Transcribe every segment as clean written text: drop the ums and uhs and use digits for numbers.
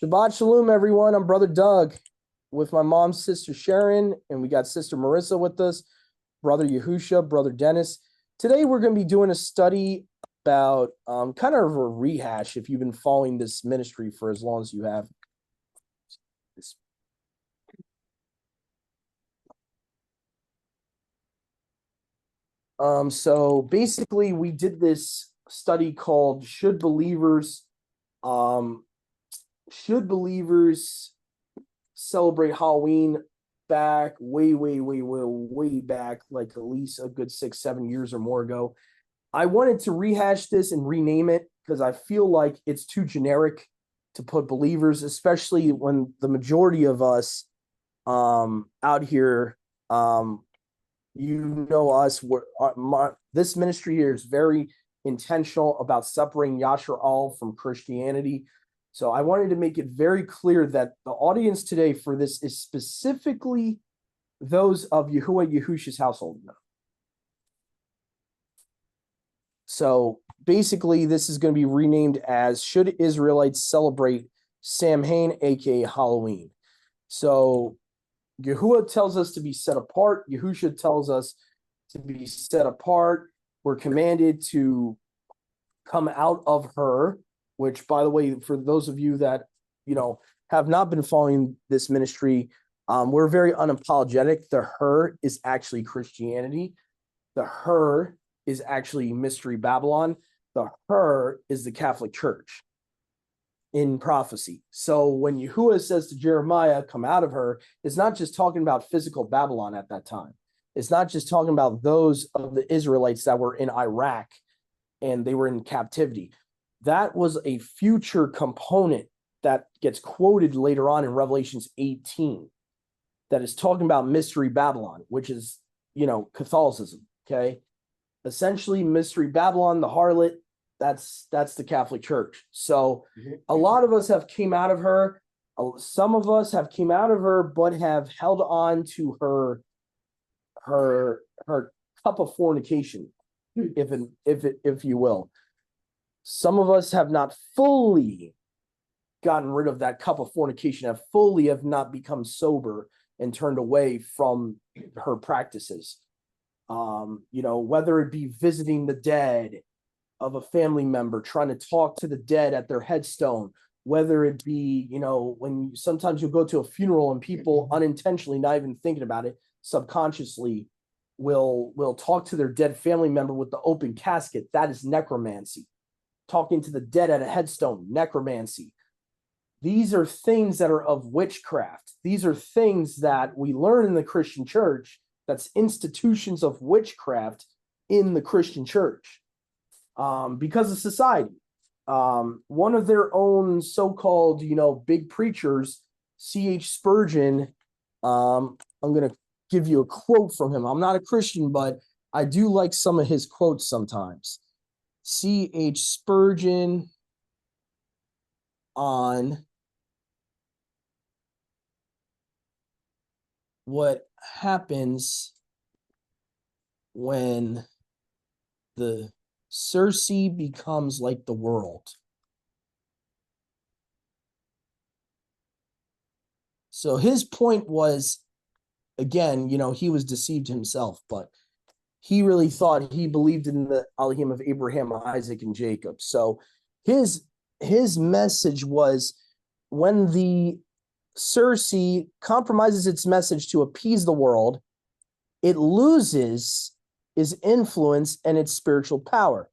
Shabbat Shalom, everyone. I'm Brother Doug with my mom's sister Sharon, and we got Sister Marissa with us, Brother Yahusha, Brother Dennis. Today, we're going to be doing a study about kind of a rehash if you've been following this ministry for as long as you have. So basically, we did this study called Should Believers Celebrate Halloween back way back, like at least a good 6-7 years or more ago. I wanted to rehash this and rename it because I feel like it's too generic to put believers, especially when the majority of us out here, us, this ministry here is very intentional about separating Yasharal from Christianity. So I wanted to make it very clear that the audience today for this is specifically those of Yahusha's household. So basically, this is going to be renamed as Should Israelites Celebrate Samhain, aka Halloween? So Yahuwah tells us to be set apart. Yahusha tells us to be set apart. We're commanded to come out of her, which, by the way, for those of you that, have not been following this ministry, we're very unapologetic. The her is actually Christianity. The her is actually Mystery Babylon. The her is the Catholic Church in prophecy. So when Yahuwah says to Jeremiah, come out of her, it's not just talking about physical Babylon at that time. It's not just talking about those of the Israelites that were in Iraq and they were in captivity. That was a future component that gets quoted later on in Revelations 18 that is talking about Mystery Babylon, which is, Catholicism, okay? Essentially, Mystery Babylon, the harlot, that's the Catholic Church. So a lot of us have came out of her. Some of us have came out of her, but have held on to her cup of fornication, if you will. Some of us have not fully gotten rid of that cup of fornication, have not become sober and turned away from her practices. Whether it be visiting the dead of a family member, trying to talk to the dead at their headstone, whether it be, when sometimes you'll go to a funeral and people unintentionally, not even thinking about it, subconsciously will talk to their dead family member with the open casket. That is necromancy. Talking to the dead at a headstone, necromancy. These are things that are of witchcraft. These are things that we learn in the Christian church. That's institutions of witchcraft in the Christian church. Because of society. One of their own so-called, big preachers, C.H. Spurgeon, I'm going to give you a quote from him. I'm not a Christian, but I do like some of his quotes sometimes. C.H. Spurgeon on what happens when the Circe becomes like the world. So his point was, again, he was deceived himself, but he really thought he believed in the Elohim of Abraham, Isaac, and Jacob. So his message was when the Circe compromises its message to appease the world, it loses its influence and its spiritual power.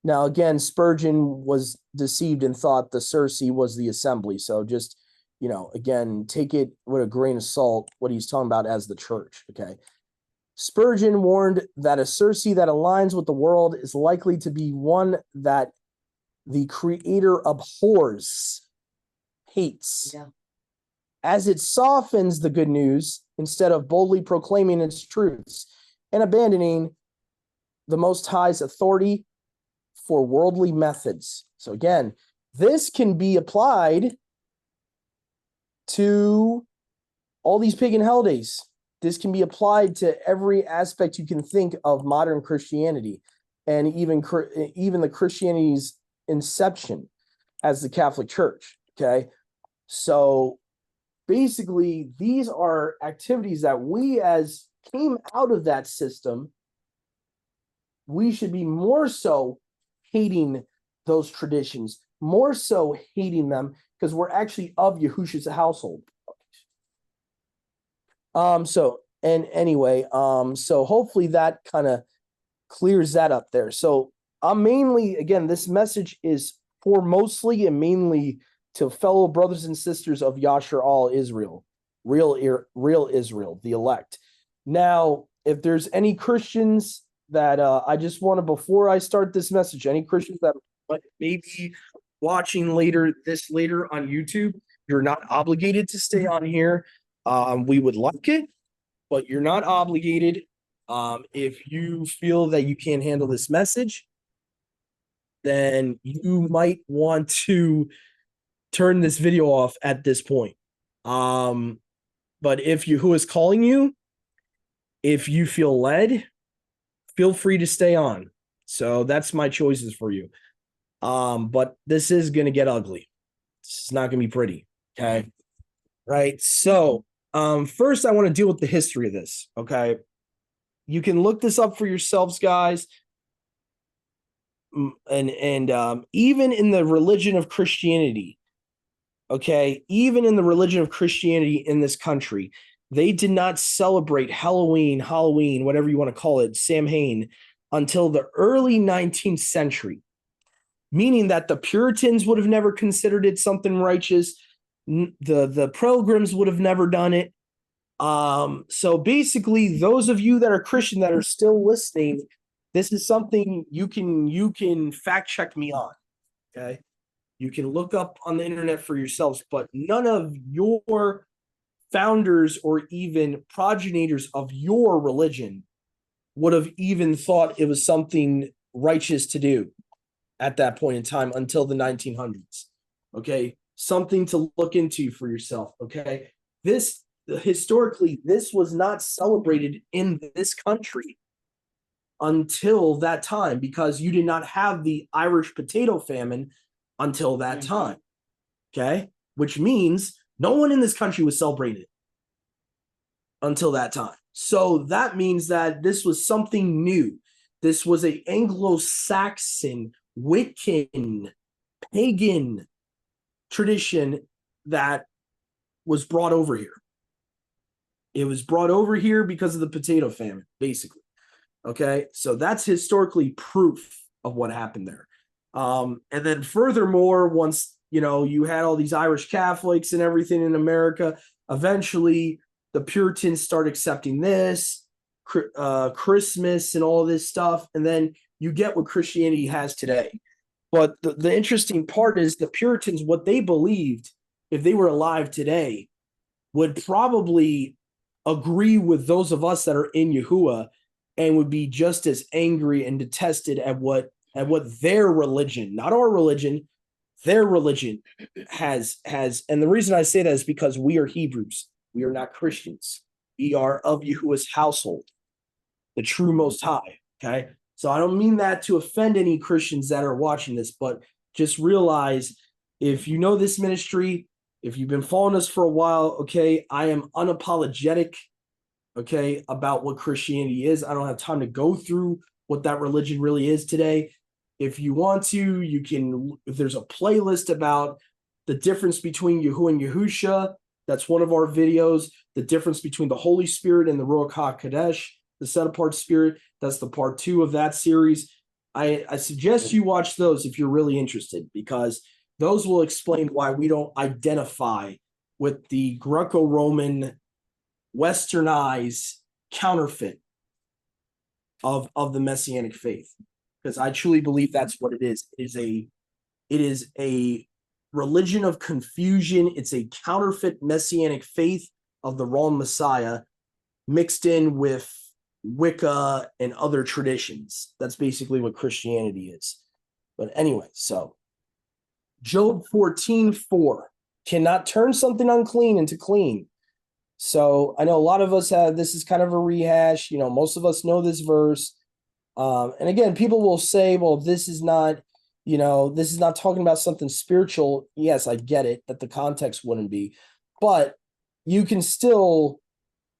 Now, again, Spurgeon was deceived and thought the Circe was the assembly. So just, again, take it with a grain of salt, what he's talking about as the church, okay? Spurgeon warned that a Circe that aligns with the world is likely to be one that the Creator abhors, hates. Yeah. As it softens the good news, instead of boldly proclaiming its truths and abandoning the Most High's authority for worldly methods. So again, this can be applied to all these pagan holidays. This can be applied to every aspect you can think of modern Christianity, and even the Christianity's inception as the Catholic Church. Okay, So basically, these are activities that we as came out of that system, we should be more so hating those traditions, more so hating them because we're actually of Yahushua's household. So hopefully that kind of clears that up there. So I'm mainly, again, this message is for mostly and mainly to fellow brothers and sisters of Yasharal Israel, real Israel, the elect. Now, if there's any Christians that I just want to, before I start this message, any Christians that may be watching later on YouTube, you're not obligated to stay on here. We would like it, but you're not obligated. If you feel that you can't handle this message, then you might want to turn this video off at this point. But if Yahuwah is calling you, if you feel led, feel free to stay on. So that's my choices for you. But this is going to get ugly. It's not going to be pretty. Okay. Right. So, first I want to deal with the history of this. Okay. You can look this up for yourselves, guys. And even in the religion of Christianity, okay, even in the religion of Christianity in this country, they did not celebrate Halloween, whatever you want to call it, Samhain, until the early 19th century, meaning that the Puritans would have never considered it something righteous. The Pilgrims would have never done it. So basically, those of you that are Christian that are still listening, this is something you can fact check me on. Okay. You can look up on the internet for yourselves, but none of your founders or even progenitors of your religion would have even thought it was something righteous to do at that point in time until the 1900s. Okay. Something to look into for yourself. Okay. Historically, this was not celebrated in this country until that time because you did not have the Irish potato famine until that time. Okay. Which means no one in this country was celebrating it until that time. So that means that this was something new. This was an Anglo-Saxon, Wiccan, pagan tradition that was brought over here. It was brought over here because of the potato famine, basically. Okay, so that's historically proof of what happened there. And then furthermore, once you had all these Irish Catholics and everything in America, eventually the Puritans start accepting this, Christmas and all this stuff, and then you get what Christianity has today. But the interesting part is the Puritans, what they believed, if they were alive today, would probably agree with those of us that are in Yahuwah and would be just as angry and detested at what their religion, not our religion, their religion has. And the reason I say that is because we are Hebrews. We are not Christians. We are of Yahuwah's household, the true Most High. Okay. So I don't mean that to offend any Christians that are watching this, but just realize if you know this ministry, if you've been following us for a while, okay, I am unapologetic, okay, about what Christianity is. I don't have time to go through what that religion really is today. If you want to, you can, if there's a playlist about the difference between Yahuwah and Yahusha, that's one of our videos. The difference between the Holy Spirit and the Ruach HaKodesh, the set-apart spirit, that's the part 2 of that series. I suggest you watch those if you're really interested, because those will explain why we don't identify with the Greco-Roman westernized counterfeit of the Messianic faith, because I truly believe that's what it is. It is a religion of confusion. It's a counterfeit Messianic faith of the wrong Messiah mixed in with Wicca and other traditions. That's basically what Christianity is. But anyway, so Job 14:4 cannot turn something unclean into clean. So I know a lot of us have, this is kind of a rehash. Most of us know this verse. And again, people will say, well, this is not, This is not talking about something spiritual. Yes, I get it that the context wouldn't be, but you can still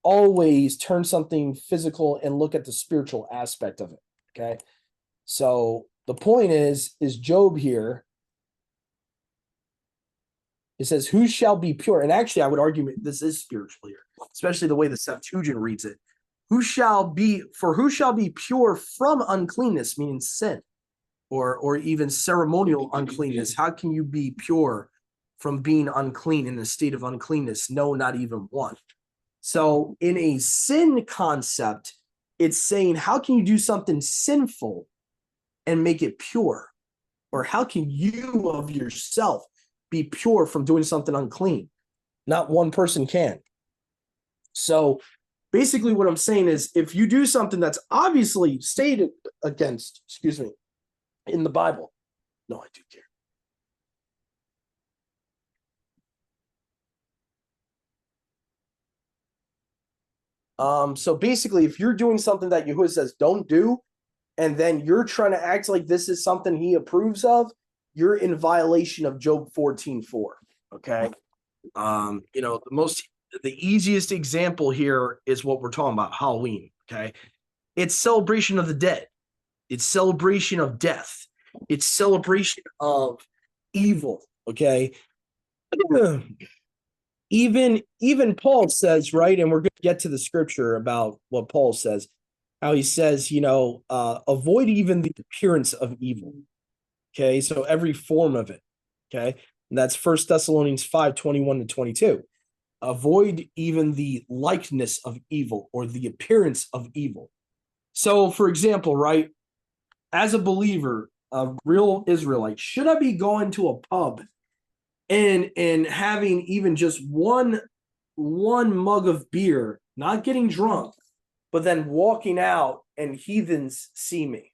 always turn something physical and look at the spiritual aspect of it. Okay. So the point is Job here. It says, who shall be pure? And actually, I would argue this is spiritual here, especially the way the Septuagint reads it. Who shall be pure from uncleanness, meaning sin, or even ceremonial uncleanness? How can you be pure from being unclean, in a state of uncleanness? No, not even one. So in a sin concept, it's saying, how can you do something sinful and make it pure? Or how can you of yourself be pure from doing something unclean? Not one person can. So basically what I'm saying is, if you do something that's obviously stated against, in the Bible, no, I do care. So basically, if you're doing something that Yahuwah says don't do, and then you're trying to act like this is something he approves of, you're in violation of Job 14:4. Okay. The easiest example here is what we're talking about, Halloween. Okay. It's celebration of the dead. It's celebration of death. It's celebration of evil. Okay. Even Paul says, right, and we're going to get to the scripture about what Paul says, how he says, avoid even the appearance of evil. Okay, so every form of it. Okay, and that's 1 Thessalonians 5:21-22. Avoid even the likeness of evil or the appearance of evil. So, for example, right, as a believer, a real Israelite, should I be going to a pub and having even just one mug of beer, not getting drunk, but then walking out and heathens see me?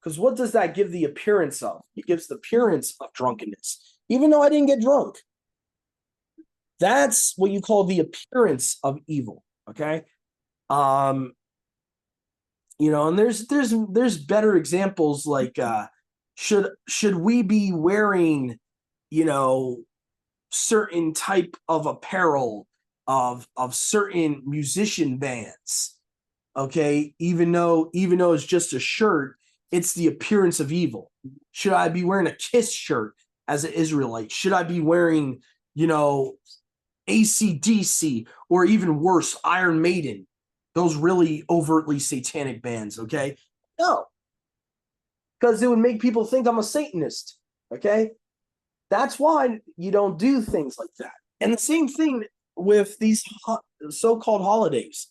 Because what does that give the appearance of? It gives the appearance of drunkenness, even though I didn't get drunk. That's what you call the appearance of evil. Okay. And there's better examples, like should we be wearing certain type of apparel of certain musician bands? Okay, even though it's just a shirt, it's the appearance of evil. Should I be wearing a KISS shirt as an Israelite? Should I be wearing AC/DC, or even worse, Iron Maiden, those really overtly satanic bands? Okay, no, because it would make people think I'm a Satanist. Okay, that's why you don't do things like that. And the same thing with these so-called holidays.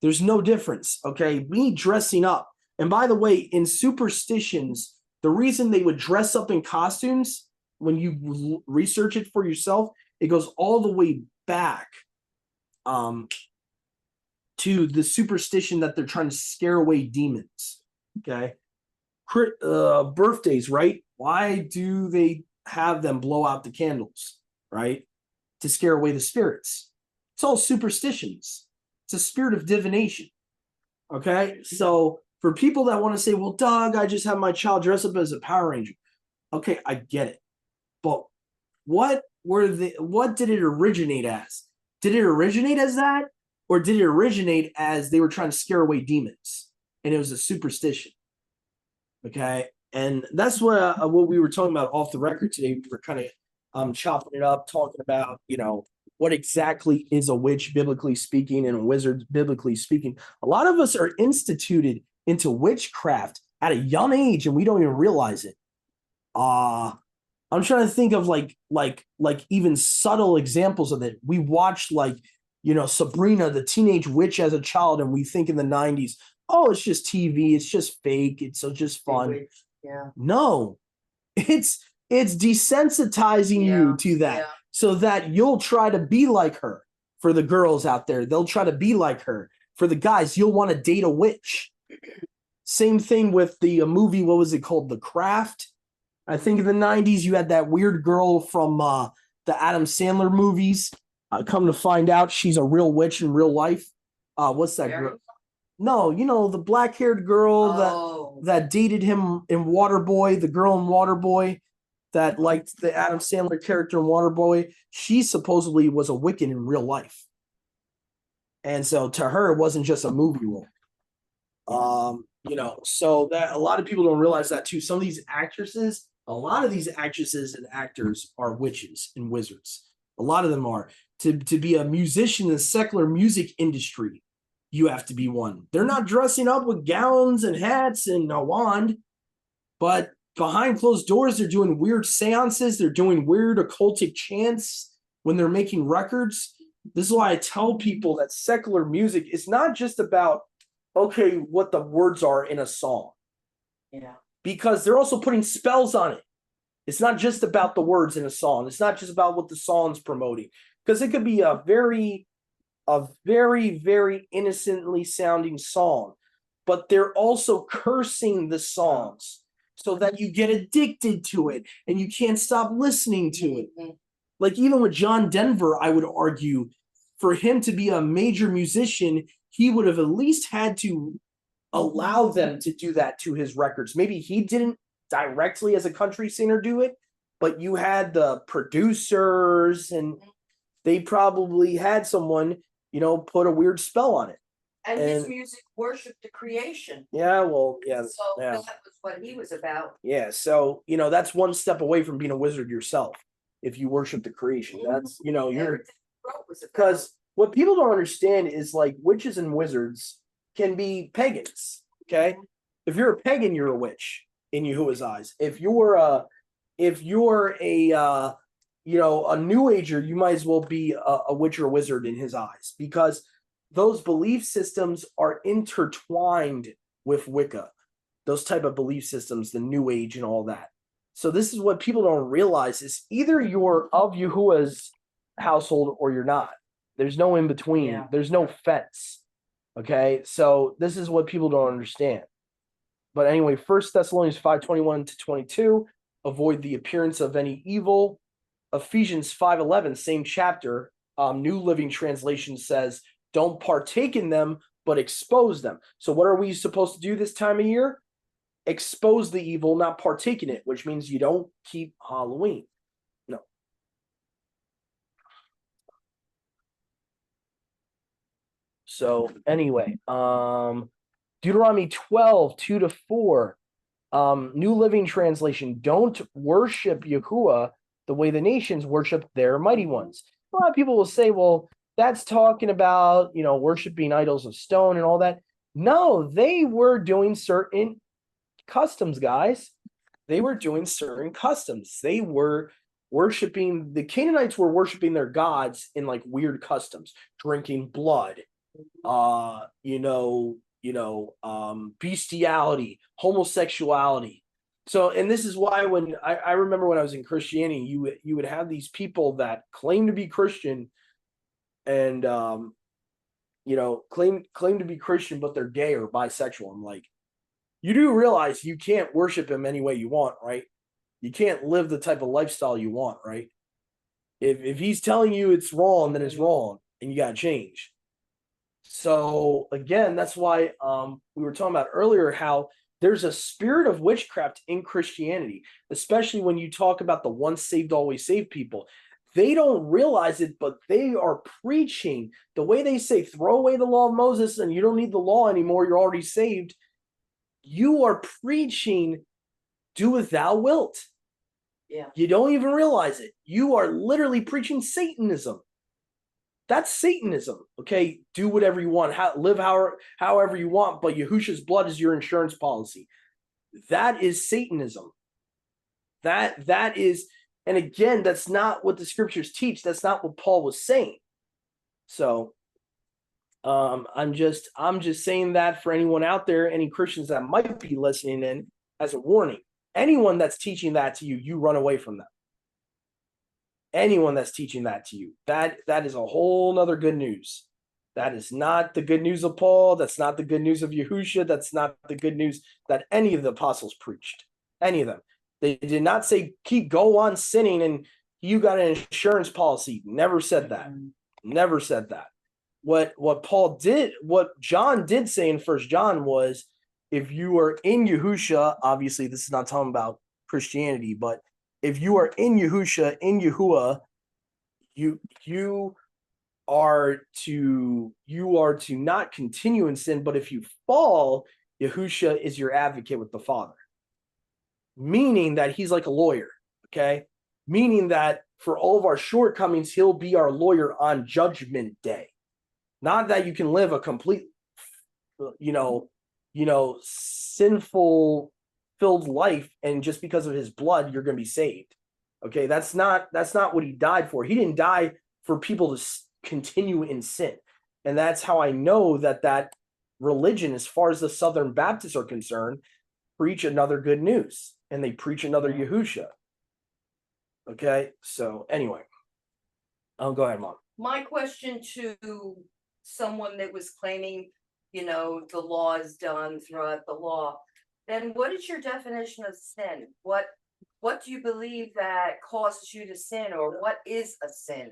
There's no difference. Okay, me dressing up. And by the way, in superstitions, the reason they would dress up in costumes, when you research it for yourself, it goes all the way back to the superstition that they're trying to scare away demons. Okay, birthdays, right? Why do they have them blow out the candles, right? To scare away the spirits. It's all superstitions. It's a spirit of divination. Okay, so for people that want to say, well, Doug, I just have my child dress up as a Power Ranger. Okay, I get it. But what did it originate as? Did it originate as that? Or did it originate as they were trying to scare away demons? And it was a superstition. Okay. And that's what we were talking about off the record today. We were kind of chopping it up, talking about, what exactly is a witch, biblically speaking, and a wizard, biblically speaking. A lot of us are instituted into witchcraft at a young age, and we don't even realize it. I'm trying to think of like even subtle examples of it. We watched Sabrina, the Teenage Witch, as a child, and we think in the 90s, oh, it's just TV, it's just fake, it's just fun. Yeah. No, it's desensitizing you to that, so that you'll try to be like her. For the girls out there, they'll try to be like her. For the guys, you'll want to date a witch. Same thing with the movie, what was it called? The Craft. I think in the 90s, you had that weird girl from the Adam Sandler movies. Come to find out, she's a real witch in real life. What's that girl? No, the black-haired girl. that dated him in Waterboy, the girl in Waterboy that liked the Adam Sandler character in Waterboy, she supposedly was a Wiccan in real life. And so to her, it wasn't just a movie role. So that a lot of people don't realize that too. Some of these actresses, a lot of these actresses and actors are witches and wizards. A lot of them are. To be a musician in the secular music industry, you have to be one. They're not dressing up with gowns and hats and a wand, but behind closed doors, they're doing weird seances. They're doing weird occultic chants when they're making records. This is why I tell people that secular music is not just about, okay, what the words are in a song. Yeah. Because they're also putting spells on it. It's not just about the words in a song. It's not just about what the song's promoting. Because it could be a very, very innocently sounding song, but they're also cursing the songs so that you get addicted to it and you can't stop listening to it. Mm-hmm. Like even with John Denver, I would argue for him to be a major musician, he would have at least had to allow them to do that to his records. Maybe he didn't directly as a country singer do it, but you had the producers and they probably had someone, put a weird spell on it. And his music worshiped the creation. Yeah, well, yeah. So yeah. that was what he was about. Yeah, so, that's one step away from being a wizard yourself. If you worship the creation, that's, you're, because what people don't understand is like witches and wizards can be pagans. Okay. If you're a pagan, you're a witch in Yahuwah's eyes. If you're a new ager, you might as well be a witch or a wizard in his eyes, because those belief systems are intertwined with Wicca, those type of belief systems, the new age and all that. So this is what people don't realize is either you're of Yahuwah's household or you're not. There's no in between. Yeah. There's no fence. Okay. So this is what people don't understand. But anyway, 1 Thessalonians 5:21-22, avoid the appearance of any evil. Ephesians 5:11, same chapter, New Living Translation says, don't partake in them, but expose them. So what are we supposed to do this time of year? Expose the evil, not partake in it, which means you don't keep Halloween. No. So anyway, Deuteronomy 12:2-4, New Living Translation, don't worship Yahuwah the way the nations worship their mighty ones. A lot of people will say, well, that's talking about, worshiping idols of stone and all that. No, they were doing certain customs, guys. They were doing certain customs. They were worshiping, the Canaanites were worshiping their gods in like weird customs, drinking blood, bestiality, homosexuality. So, and this is why when I remember when I was in Christianity, you would have these people that claim to be Christian and claim to be Christian, but they're gay or bisexual. I'm like, you do realize you can't worship him any way you want, right? You can't live the type of lifestyle you want, right? If he's telling you it's wrong, then it's wrong, and you got to change. So again, that's why we were talking about earlier how there's a spirit of witchcraft in Christianity, especially when you talk about the once saved, always saved people. They don't realize it, but they are preaching the way they say, throw away the law of Moses and you don't need the law anymore. You're already saved. You are preaching, do as thou wilt. Yeah. You don't even realize it. You are literally preaching Satanism. That's Satanism. Okay. Do whatever you want. Live however you want, but Yahusha's blood is your insurance policy. That is Satanism. That is, and again, that's not what the scriptures teach. That's not what Paul was saying. So I'm just saying that for anyone out there, any Christians that might be listening in, as a warning. Anyone that's teaching that to you, you run away from them. Anyone that's teaching that to you, that is a whole nother good news. That is not the good news of Paul. That's not the good news of Yahusha. That's not the good news that any of the apostles preached. Any of them. They did not say, go on sinning and you got an insurance policy. Never said that. Never said that. What Paul did, what John did say in 1 John was, if you are in Yahusha, obviously this is not talking about Christianity, but if you are in Yahusha, in Yahuwah, you are to not continue in sin, but if you fall, Yahusha is your advocate with the Father. Meaning that he's like a lawyer, okay? Meaning that for all of our shortcomings, he'll be our lawyer on judgment day. Not that you can live a complete, sinful filled life, and just because of his blood, you're going to be saved. Okay, that's not what he died for. He didn't die for people to continue in sin. And that's how I know that religion, as far as the Southern Baptists are concerned, preach another good news, and they preach another Yahusha. Okay, so anyway, I'll go ahead, Mom. My question to someone that was claiming, the law is done throughout the law, then what is your definition of sin? What do you believe that causes you to sin, or what is a sin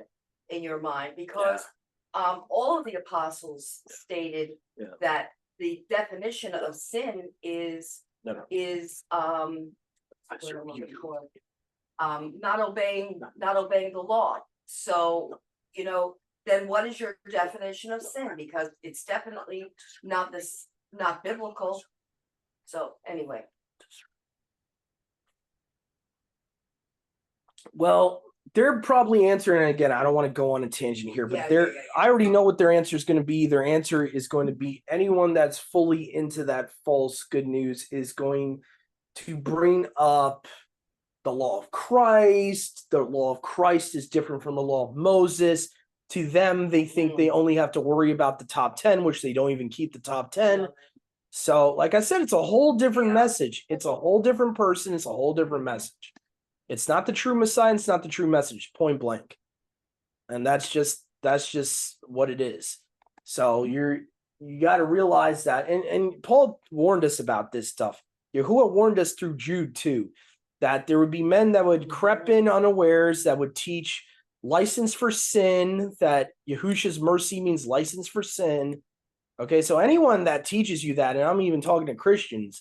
in your mind? Because all of the apostles stated that the definition of sin is not obeying the law. So, then what is your definition of sin? Because it's definitely not biblical. So anyway. Well, they're probably answering, and again, I don't want to go on a tangent here, but I already know what their answer is going to be. Their answer is going to be anyone that's fully into that false good news is going to bring up the law of Christ. The law of Christ is different from the law of Moses. To them, they think they only have to worry about the top 10, which they don't even keep the top 10. So, like I said, it's a whole different message. It's a whole different person. It's a whole different message. It's not the true Messiah. It's not the true message, point blank. And that's just what it is. So you got to realize that. And Paul warned us about this stuff. Yahuwah warned us through Jude too, that there would be men that would creep in unawares, that would teach license for sin, that Yahusha's mercy means license for sin. Okay, so anyone that teaches you that, and I'm even talking to Christians,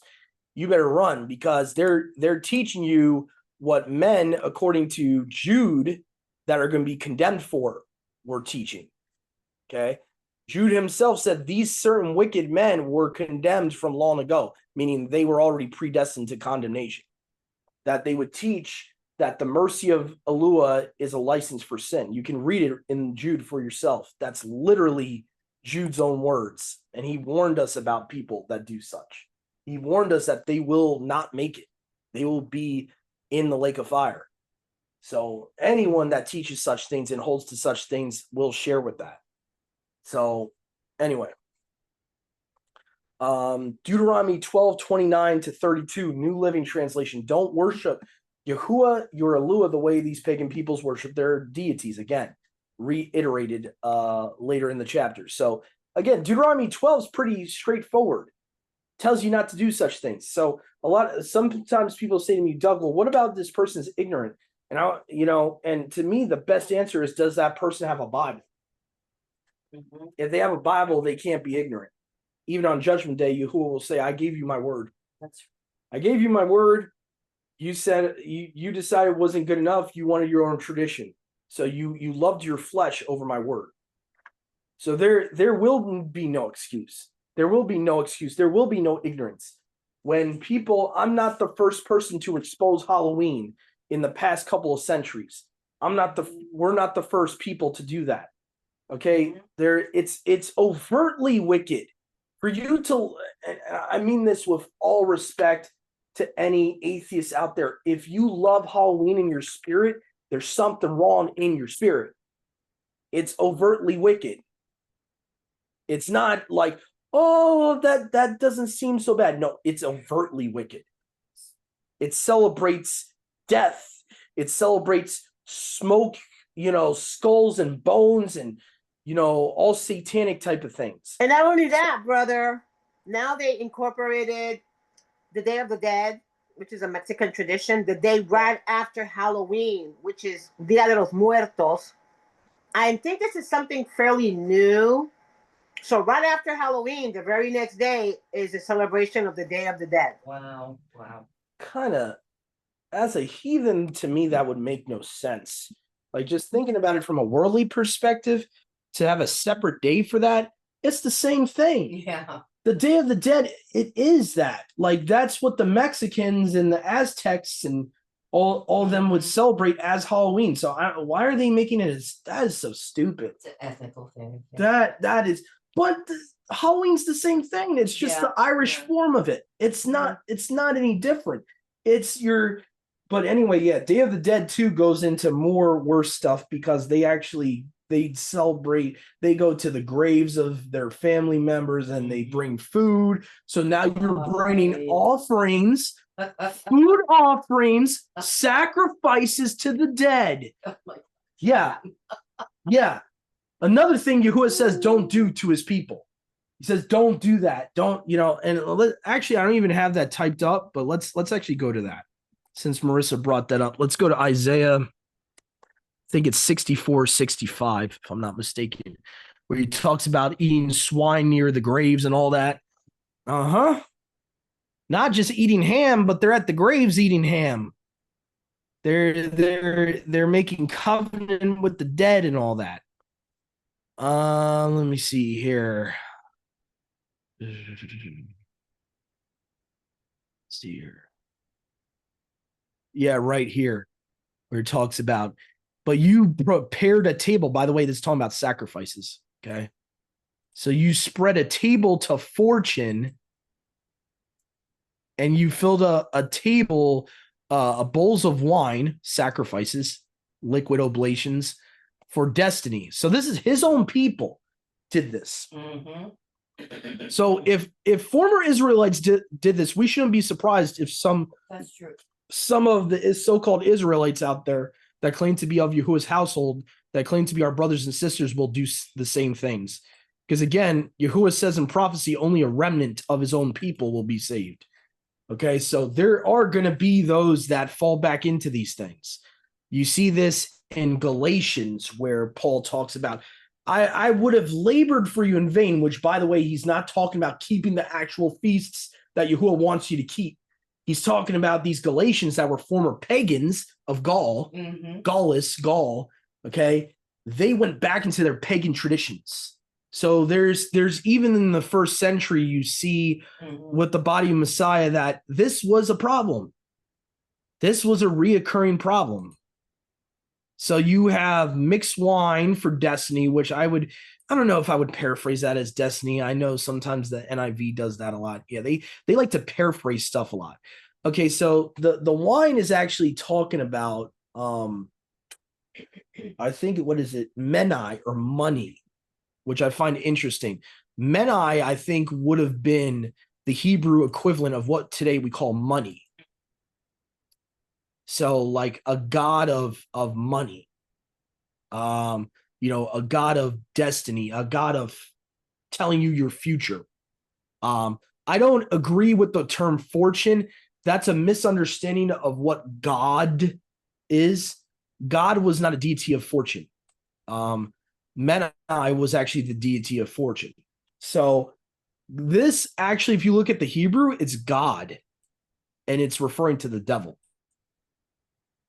you better run, because they're teaching you what men, according to Jude, that are going to be condemned for, were teaching. Okay, Jude himself said these certain wicked men were condemned from long ago, meaning they were already predestined to condemnation. That they would teach that the mercy of Eluah is a license for sin. You can read it in Jude for yourself. That's literally Jude's own words. And he warned us about people that do such. He warned us that they will not make it. They will be in the lake of fire. So anyone that teaches such things and holds to such things will share with that. So anyway, Deuteronomy 12:29-32, New Living Translation. Don't worship Yahuwah, your Eluah, the way these pagan peoples worship their deities. Again, reiterated later in the chapter. So again, Deuteronomy 12 is pretty straightforward. Tells you not to do such things. So sometimes people say to me, Doug, well, what about this person's ignorant? And and to me, the best answer is, does that person have a Bible? Mm-hmm. If they have a Bible, they can't be ignorant. Even on Judgment Day, Yahuwah will say, I gave you my word. I gave you my word. You said you decided it wasn't good enough. You wanted your own tradition. So you loved your flesh over my word. So there will be no excuse. There will be no excuse. There will be no ignorance. When I'm not the first person to expose Halloween in the past couple of centuries. We're not the first people to do that. Okay? It's overtly wicked. For you to, I mean this with all respect to any atheists out there, if you love Halloween in your spirit, there's something wrong in your spirit. It's overtly wicked. It's not like, oh, that doesn't seem so bad. No, it's overtly wicked. It celebrates death. It celebrates smoke, skulls and bones and, all satanic type of things. And not only that, brother, now they incorporated the Day of the Dead, which is a Mexican tradition, the day right after Halloween, which is Dia de los Muertos. I think this is something fairly new So right after Halloween, the very next day is a celebration of the Day of the Dead. Wow. Wow. Kind of, as a heathen, to me, that would make no sense. Like, just thinking about it from a worldly perspective, to have a separate day for that, it's the same thing. Yeah. The Day of the Dead, it is that. Like, that's what the Mexicans and the Aztecs and all of them would celebrate as Halloween. So why are they making it as, that is so stupid. It's an ethical thing. That is, but Halloween's the same thing. It's just the Irish form of it. It's not any different. It's your, but anyway, yeah, Day of the Dead 2 goes into more worse stuff because they celebrate, they go to the graves of their family members and they bring food. So now you're bringing offerings, food offerings, sacrifices to the dead. Yeah. Yeah. Another thing Yahuwah says don't do to his people. He says, don't do that. Don't, and actually, I don't even have that typed up, but let's actually go to that. Since Marissa brought that up, let's go to Isaiah. I think it's 64, 65, if I'm not mistaken, where he talks about eating swine near the graves and all that. Not just eating ham, but they're at the graves eating ham. They're making covenant with the dead and all that. Let me see here. Let's see here. Yeah, right here, where it talks about, but you prepared a table. By the way, this is talking about sacrifices. Okay. So you spread a table to fortune, and you filled a table, bowls of wine, sacrifices, liquid oblations for destiny. So this is his own people did this. So if former Israelites did this, we shouldn't be surprised if That's true. some of the so-called Israelites out there that claim to be of Yahuwah's household, that claim to be our brothers and sisters, will do the same things. Because again, Yahuwah says in prophecy, only a remnant of his own people will be saved. Okay, so there are going to be those that fall back into these things. You see this in Galatians, where Paul talks about, I would have labored for you in vain, which, by the way, he's not talking about keeping the actual feasts that Yahuwah wants you to keep. He's talking about these Galatians that were former pagans of Gaul, Gaul, okay? They went back into their pagan traditions. So there's even in the first century, you see with the body of Messiah that this was a problem. This was a reoccurring problem. So you have mixed wine for destiny, which I don't know if I would paraphrase that as destiny. I know sometimes the NIV does that a lot. Yeah, they like to paraphrase stuff a lot. Okay, so the wine is actually talking about, I think, what is it? Menai, or money, which I find interesting. Menai, I think, would have been the Hebrew equivalent of what today we call money. So like a god of money, a god of destiny, a god of telling you your future. I don't agree with the term fortune. That's a misunderstanding of what God is. God was not a deity of fortune. Menai was actually the deity of fortune. So this actually, if you look at the Hebrew, it's God, and it's referring to the devil.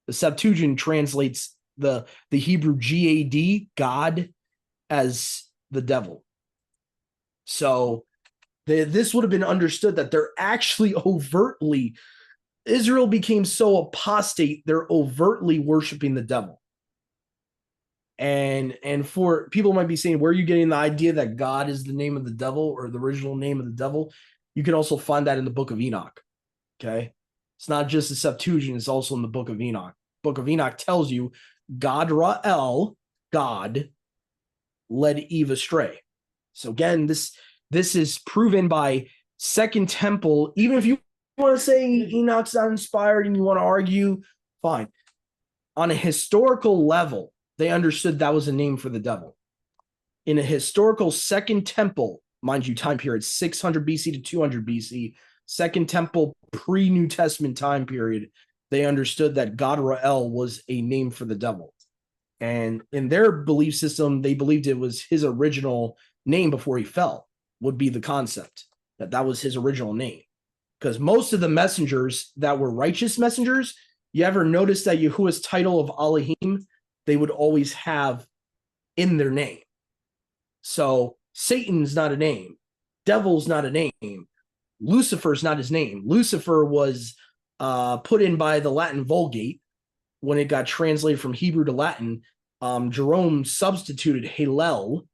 The Septuagint translates the Hebrew God, God, as the devil. So this would have been understood that they're actually overtly, Israel became so apostate, they're overtly worshiping the devil. And for people might be saying, where are you getting the idea that God is the name of the devil, or the original name of the devil? You can also find that in the book of Enoch. Okay. It's not just the Septuagint, it's also in the book of Enoch. Book of Enoch tells you God Ra'el, God, led Eve astray. So again, this is proven by Second Temple. Even if you want to say Enoch's not inspired and you want to argue, fine. On a historical level, they understood that was a name for the devil. In a historical Second Temple, mind you, time period 600 BC to 200 BC, Second Temple pre-New Testament time period, they understood that God Ra'el was a name for the devil. And in their belief system, they believed it was his original name before he fell, would be the concept that was his original name. Because most of the messengers that were righteous messengers, you ever notice that Yahuwah's title of Elohim, they would always have in their name. So Satan's not a name. Devil's not a name. Lucifer's not his name. Lucifer was put in by the Latin Vulgate when it got translated from Hebrew to Latin. Jerome substituted Hallel,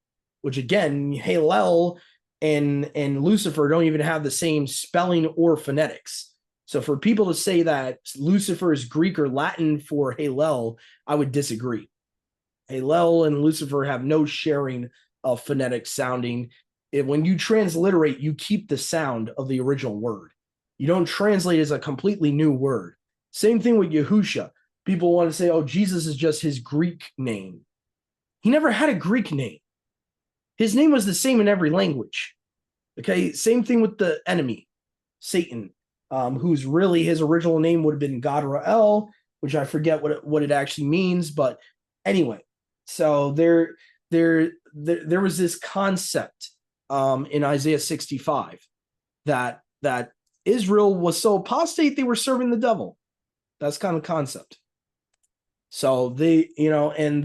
which again, Hallel and Lucifer don't even have the same spelling or phonetics. So for people to say that Lucifer is Greek or Latin for Hallel, I would disagree. Hallel and Lucifer have no sharing of phonetic sounding. When you transliterate, you keep the sound of the original word. You don't translate as a completely new word. Same thing with Yahusha. People want to say, oh, Jesus is just his Greek name. He never had a Greek name. His name was the same in every language. Okay, same thing with the enemy, Satan, whose really his original name would have been Gadrael, which I forget what it actually means. But anyway, so there was this concept in Isaiah 65 that Israel was so apostate they were serving the devil. That's kind of the concept. So they, and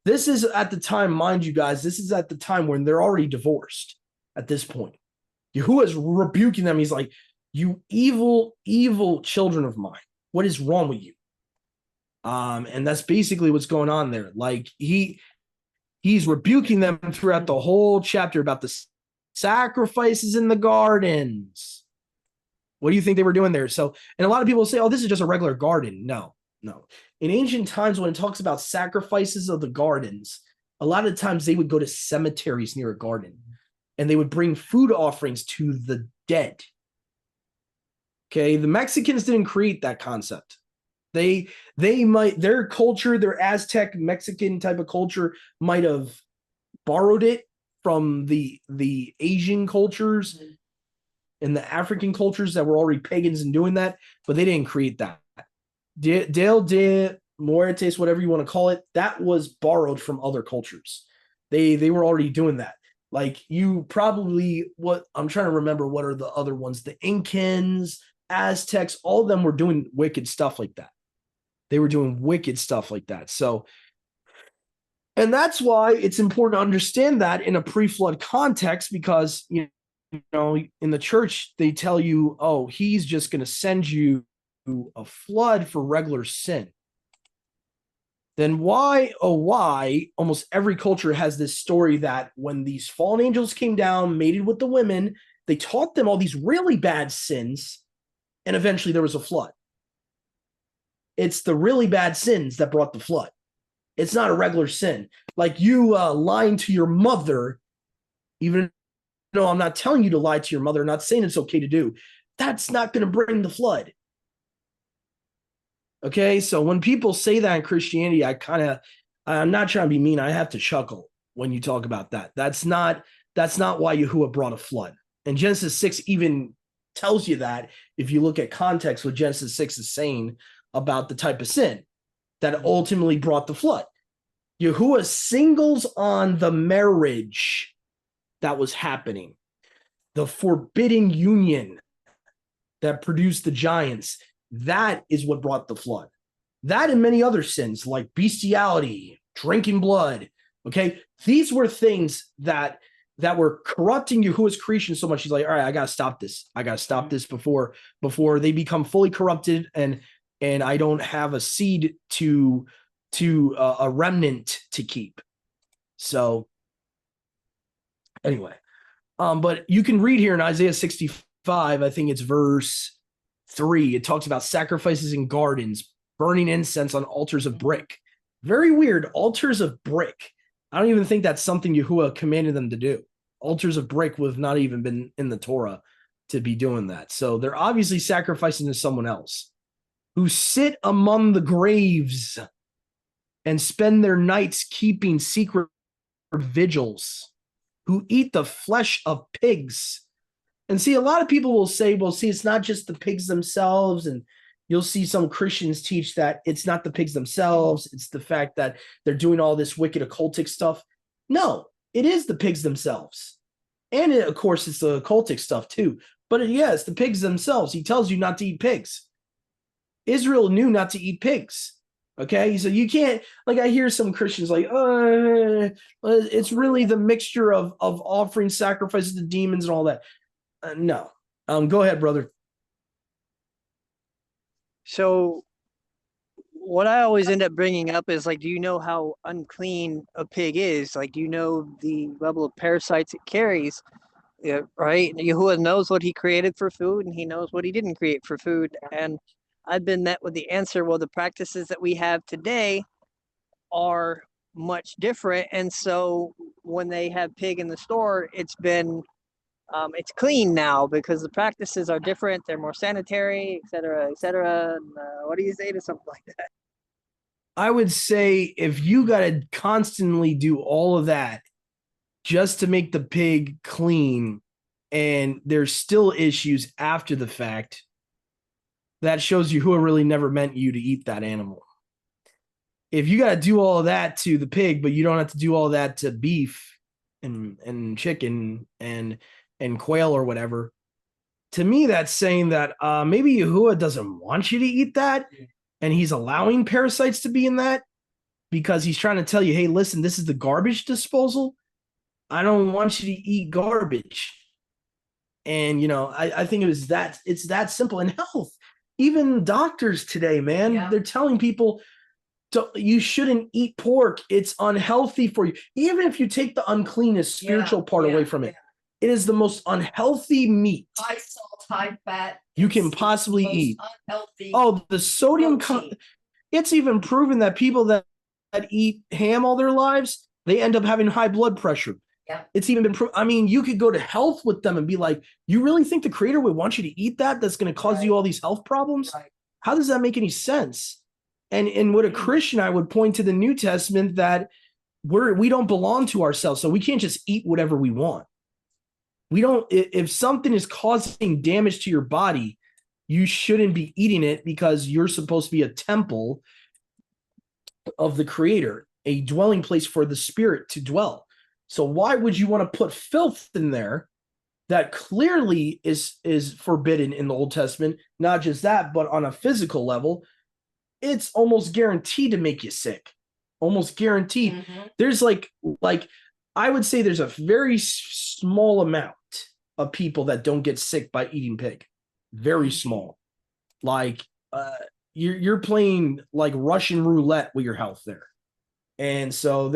this is at the time, mind you guys, this is at the time when they're already divorced at this point. Yahuwah is rebuking them. He's like, you evil, evil children of mine. What is wrong with you? And that's basically what's going on there. Like he's rebuking them throughout the whole chapter about the sacrifices in the gardens. What do you think they were doing there? So, and a lot of people say, oh, this is just a regular garden. No. In ancient times, when it talks about sacrifices of the gardens, a lot of times they would go to cemeteries near a garden and they would bring food offerings to the dead. Okay, the Mexicans didn't create that concept. They might, their culture, their Aztec Mexican type of culture might have borrowed it from the Asian cultures and the African cultures that were already pagans and doing that, but they didn't create that. Del de Muertes, whatever you want to call it, that was borrowed from other cultures. They were already doing that. Like you probably, what I'm trying to remember, what are the other ones? The Incans, Aztecs, all of them were doing wicked stuff like that. They were doing wicked stuff like that. So, and that's why it's important to understand that in a pre-flood context, because, in the church, they tell you, oh, he's just going to send you a flood for regular sin. Then why almost every culture has this story that when these fallen angels came down, mated with the women, they taught them all these really bad sins, and eventually there was a flood. It's the really bad sins that brought the flood. It's not a regular sin. Like you lying to your mother, even though I'm not telling you to lie to your mother, I'm not saying it's okay to do. That's not going to bring the flood. Okay, so when people say that in Christianity, I'm not trying to be mean. I have to chuckle when you talk about that. That's not why Yahuwah brought a flood. And Genesis 6 even tells you that if you look at context, what Genesis 6 is saying about the type of sin that ultimately brought the flood. Yahuwah singles on the marriage that was happening, the forbidden union that produced the giants. That is what brought the flood. That and many other sins like bestiality, drinking blood. Okay, these were things that were corrupting Yahuwah's creation so much. He's like, all right, I gotta stop this. I gotta stop this before they become fully corrupted, and I don't have a seed to a remnant to keep. So anyway, but you can read here in Isaiah 65. I think it's verse 3, it talks about sacrifices in gardens, burning incense on altars of brick. Very weird, altars of brick. I don't even think that's something Yahuwah commanded them to do. Altars of brick would have not even been in the Torah to be doing that. So they're obviously sacrificing to someone else, who sit among the graves and spend their nights keeping secret vigils, who eat the flesh of pigs. And see, a lot of people will say, well, see, it's not just the pigs themselves. And you'll see some Christians teach that it's not the pigs themselves. It's the fact that they're doing all this wicked occultic stuff. No, it is the pigs themselves. And of course, it's the occultic stuff too. But it's the pigs themselves. He tells you not to eat pigs. Israel knew not to eat pigs. Okay, so you can't, like, I hear some Christians like, it's really the mixture of offering sacrifices to demons and all that. No. Go ahead, brother. So what I always end up bringing up is, like, do you know how unclean a pig is? Like, do you know the level of parasites it carries? Yeah, right? Yahuwah knows what he created for food, and he knows what he didn't create for food. And I've been met with the answer, well, the practices that we have today are much different. And so when they have pig in the store, it's it's clean now because the practices are different. They're more sanitary, et cetera, et cetera. And, what do you say to something like that? I would say if you got to constantly do all of that just to make the pig clean and there's still issues after the fact, that shows you who really never meant you to eat that animal. If you got to do all of that to the pig, but you don't have to do all that to beef and chicken and quail or whatever, to me, that's saying that maybe Yahuwah doesn't want you to eat that, and he's allowing parasites to be in that because he's trying to tell you, hey, listen, this is the garbage disposal. I don't want you to eat garbage. And, I think it's that simple. In health, even doctors today, man, they're telling people you shouldn't eat pork. It's unhealthy for you. Even if you take the uncleanness spiritual part away from it, it is the most unhealthy meat. High salt, high fat. You can possibly eat. Unhealthy. Oh, the sodium. It's even proven that people that eat ham all their lives, they end up having high blood pressure. Yeah. It's even been proven. I mean, you could go to health with them and be like, you really think the creator would want you to eat that? That's going to cause you all these health problems? Right. How does that make any sense? And with a Christian, I would point to the New Testament that we don't belong to ourselves. So we can't just eat whatever we want. We don't, if something is causing damage to your body, you shouldn't be eating it because you're supposed to be a temple of the creator, a dwelling place for the spirit to dwell. So why would you want to put filth in there that clearly is forbidden in the Old Testament? Not just that, but on a physical level, it's almost guaranteed to make you sick. Almost guaranteed. Mm-hmm. There's like I would say there's a very small amount of people that don't get sick by eating pig. Very small. Like you're playing like Russian roulette with your health there. And so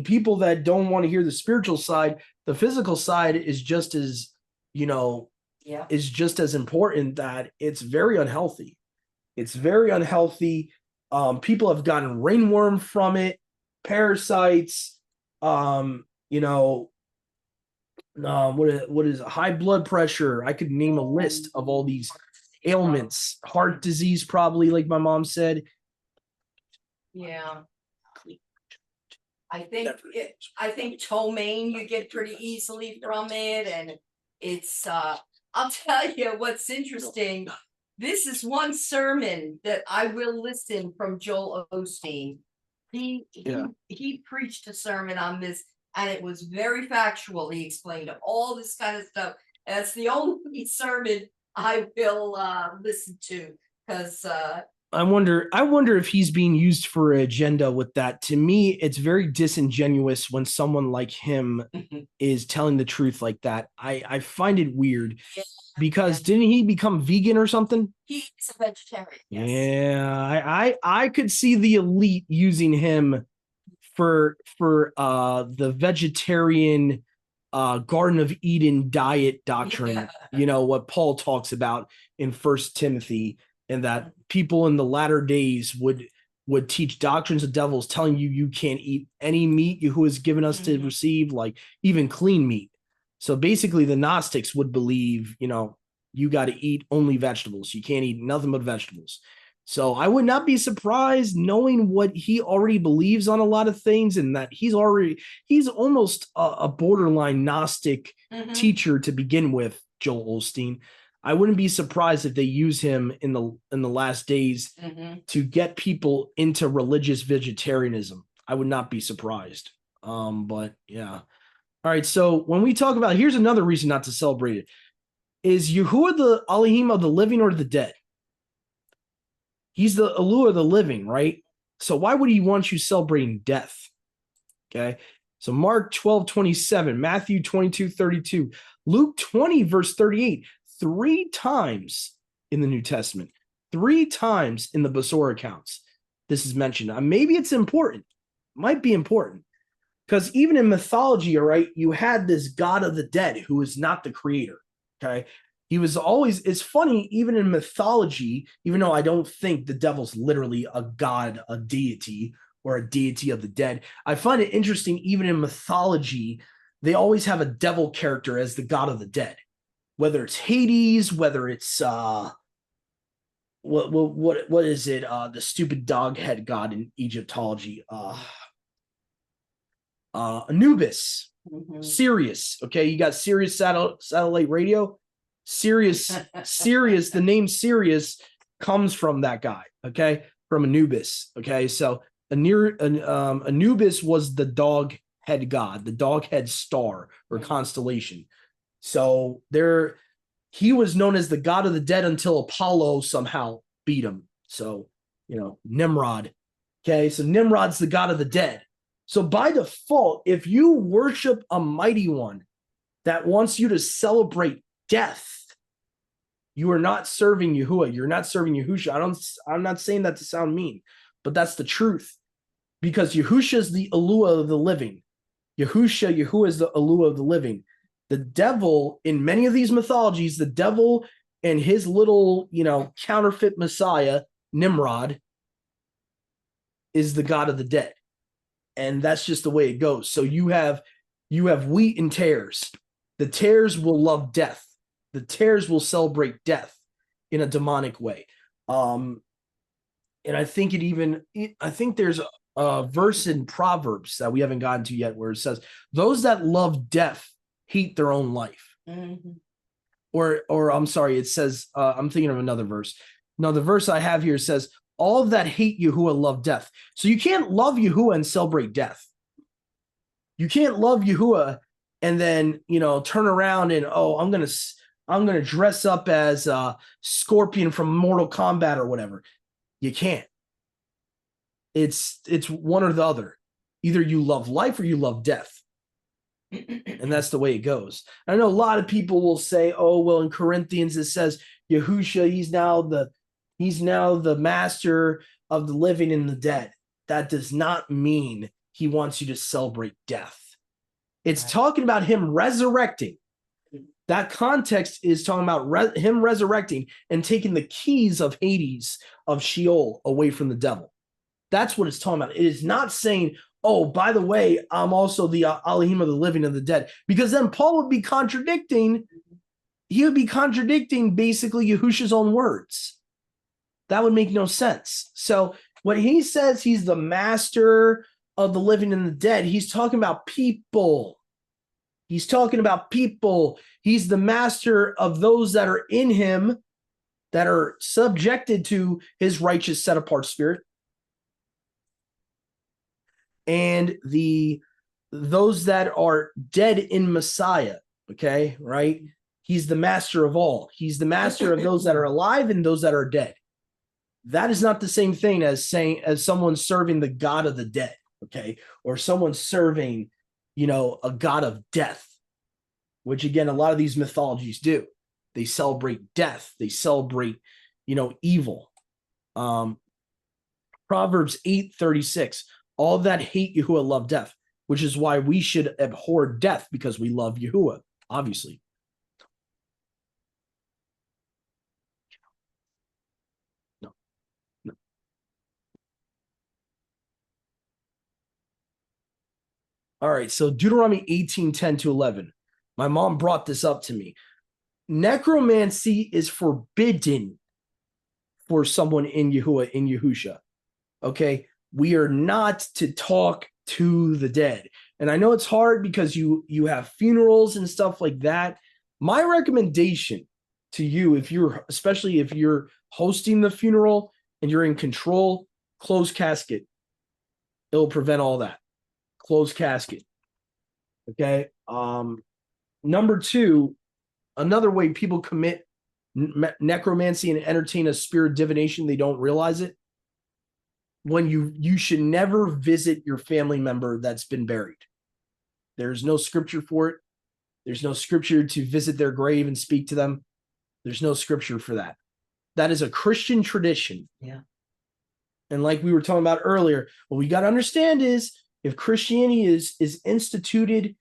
people that don't want to hear the spiritual side, the physical side is just as, is just as important, that it's very unhealthy. It's very unhealthy. People have gotten ringworm from it, parasites, what is high blood pressure? I could name a list of all these ailments, heart disease, probably, like my mom said. Yeah. I think ptomaine you get pretty easily from it, and it's I'll tell you what's interesting. This is one sermon that I will listen from Joel Osteen. He preached a sermon on this, and it was very factual. He explained all this kind of stuff. And it's the only sermon I will listen to, because I wonder if he's being used for an agenda with that. To me, it's very disingenuous when someone like him is telling the truth like that. I find it weird. Because didn't he become vegan or something? He's a vegetarian. Yes. Yeah, I could see the elite using him for the vegetarian Garden of Eden diet doctrine. What Paul talks about in 1 Timothy, and that people in the latter days would teach doctrines of devils, telling you can't eat any meat who has given us to receive, like even clean meat. So basically the Gnostics would believe, you got to eat only vegetables. You can't eat nothing but vegetables. So I would not be surprised, knowing what he already believes on a lot of things, and that he's almost a borderline Gnostic teacher to begin with, Joel Osteen. I wouldn't be surprised if they use him in the last days to get people into religious vegetarianism. I would not be surprised. But yeah. All right. So when we talk about, here's another reason not to celebrate it. Is Yahuwah the Elohim of the living or the dead? He's the Elu of the living, right? So why would he want you celebrating death? Okay. So Mark 12:27, Matthew 22:32, Luke 20, verse 38, 3 times in the New Testament, 3 times in the Besorah accounts, this is mentioned. Maybe it's important, might be important, because even in mythology, all right, you had this God of the dead who is not the creator. Okay. He was always, it's funny, even in mythology, even though I don't think the devil's literally a god, a deity, or a deity of the dead, I find it interesting, even in mythology, they always have a devil character as the god of the dead. Whether it's Hades, whether it's what is it? The stupid dog head god in Egyptology. Anubis, Sirius. Okay, you got Sirius satellite radio. Sirius, the name Sirius comes from that guy. Okay, from Anubis. Okay, so Anubis was the dog head god, the dog head star or constellation. So he was known as the god of the dead until Apollo somehow beat him. So, Nimrod. Okay, so Nimrod's the god of the dead. So by default, if you worship a mighty one that wants you to celebrate death, you are not serving Yahuwah. You're not serving Yahusha. I'm not saying that to sound mean, but that's the truth. Because Yahusha is the Elua of the living. Yahuwah is the Elua of the living. The devil, in many of these mythologies, the devil and his little, counterfeit Messiah, Nimrod, is the god of the dead. And that's just the way it goes. So you have wheat and tares. The tares will love death. The tares will celebrate death in a demonic way. And I think there's a verse in Proverbs that we haven't gotten to yet where it says, those that love death hate their own life. Mm-hmm. Or I'm sorry, it says, I'm thinking of another verse. No, the verse I have here says, all that hate Yahuwah love death. So you can't love Yahuwah and celebrate death. You can't love Yahuwah and then, turn around and, I'm going to dress up as Scorpion from Mortal Kombat or whatever. You can't. It's one or the other. Either you love life or you love death. And that's the way it goes. I know a lot of people will say, oh, well, in Corinthians, it says Yahusha, he's now the master of the living and the dead. That does not mean he wants you to celebrate death. It's talking about him resurrecting. That context is talking about him resurrecting and taking the keys of Hades, of Sheol, away from the devil. That's what it's talking about. It is not saying, oh, by the way, I'm also the Elohim of the living and the dead. Because then Paul would be contradicting. He would be contradicting basically Yahusha's own words. That would make no sense. So when he says he's the master of the living and the dead, he's talking about people. He's talking about people. He's the master of those that are in him, that are subjected to his righteous set apart spirit. And those that are dead in Messiah, okay, right? He's the master of all. He's the master of those that are alive and those that are dead. That is not the same thing as someone serving the God of the dead, okay? Or someone serving, a God of death, which again, a lot of these mythologies do. They celebrate death. They celebrate, evil. Proverbs 8:36, all that hate Yahuwah love death, which is why we should abhor death because we love Yahuwah, obviously. No. All right, so Deuteronomy 18:10-11. My mom brought this up to me. Necromancy is forbidden for someone in Yahuwah, in Yahusha. Okay, we are not to talk to the dead. And I know it's hard because you have funerals and stuff like that. My recommendation to you, especially if you're hosting the funeral and you're in control, closed casket. It'll prevent all that. closed casket. Okay. Number two, another way people commit necromancy and entertain a spirit divination, they don't realize it. When you should never visit your family member that's been buried. There's no scripture for it. There's no scripture to visit their grave and speak to them. There's no scripture for that. That is a Christian tradition. Yeah. And like we were talking about earlier, what we got to understand is if Christianity is instituted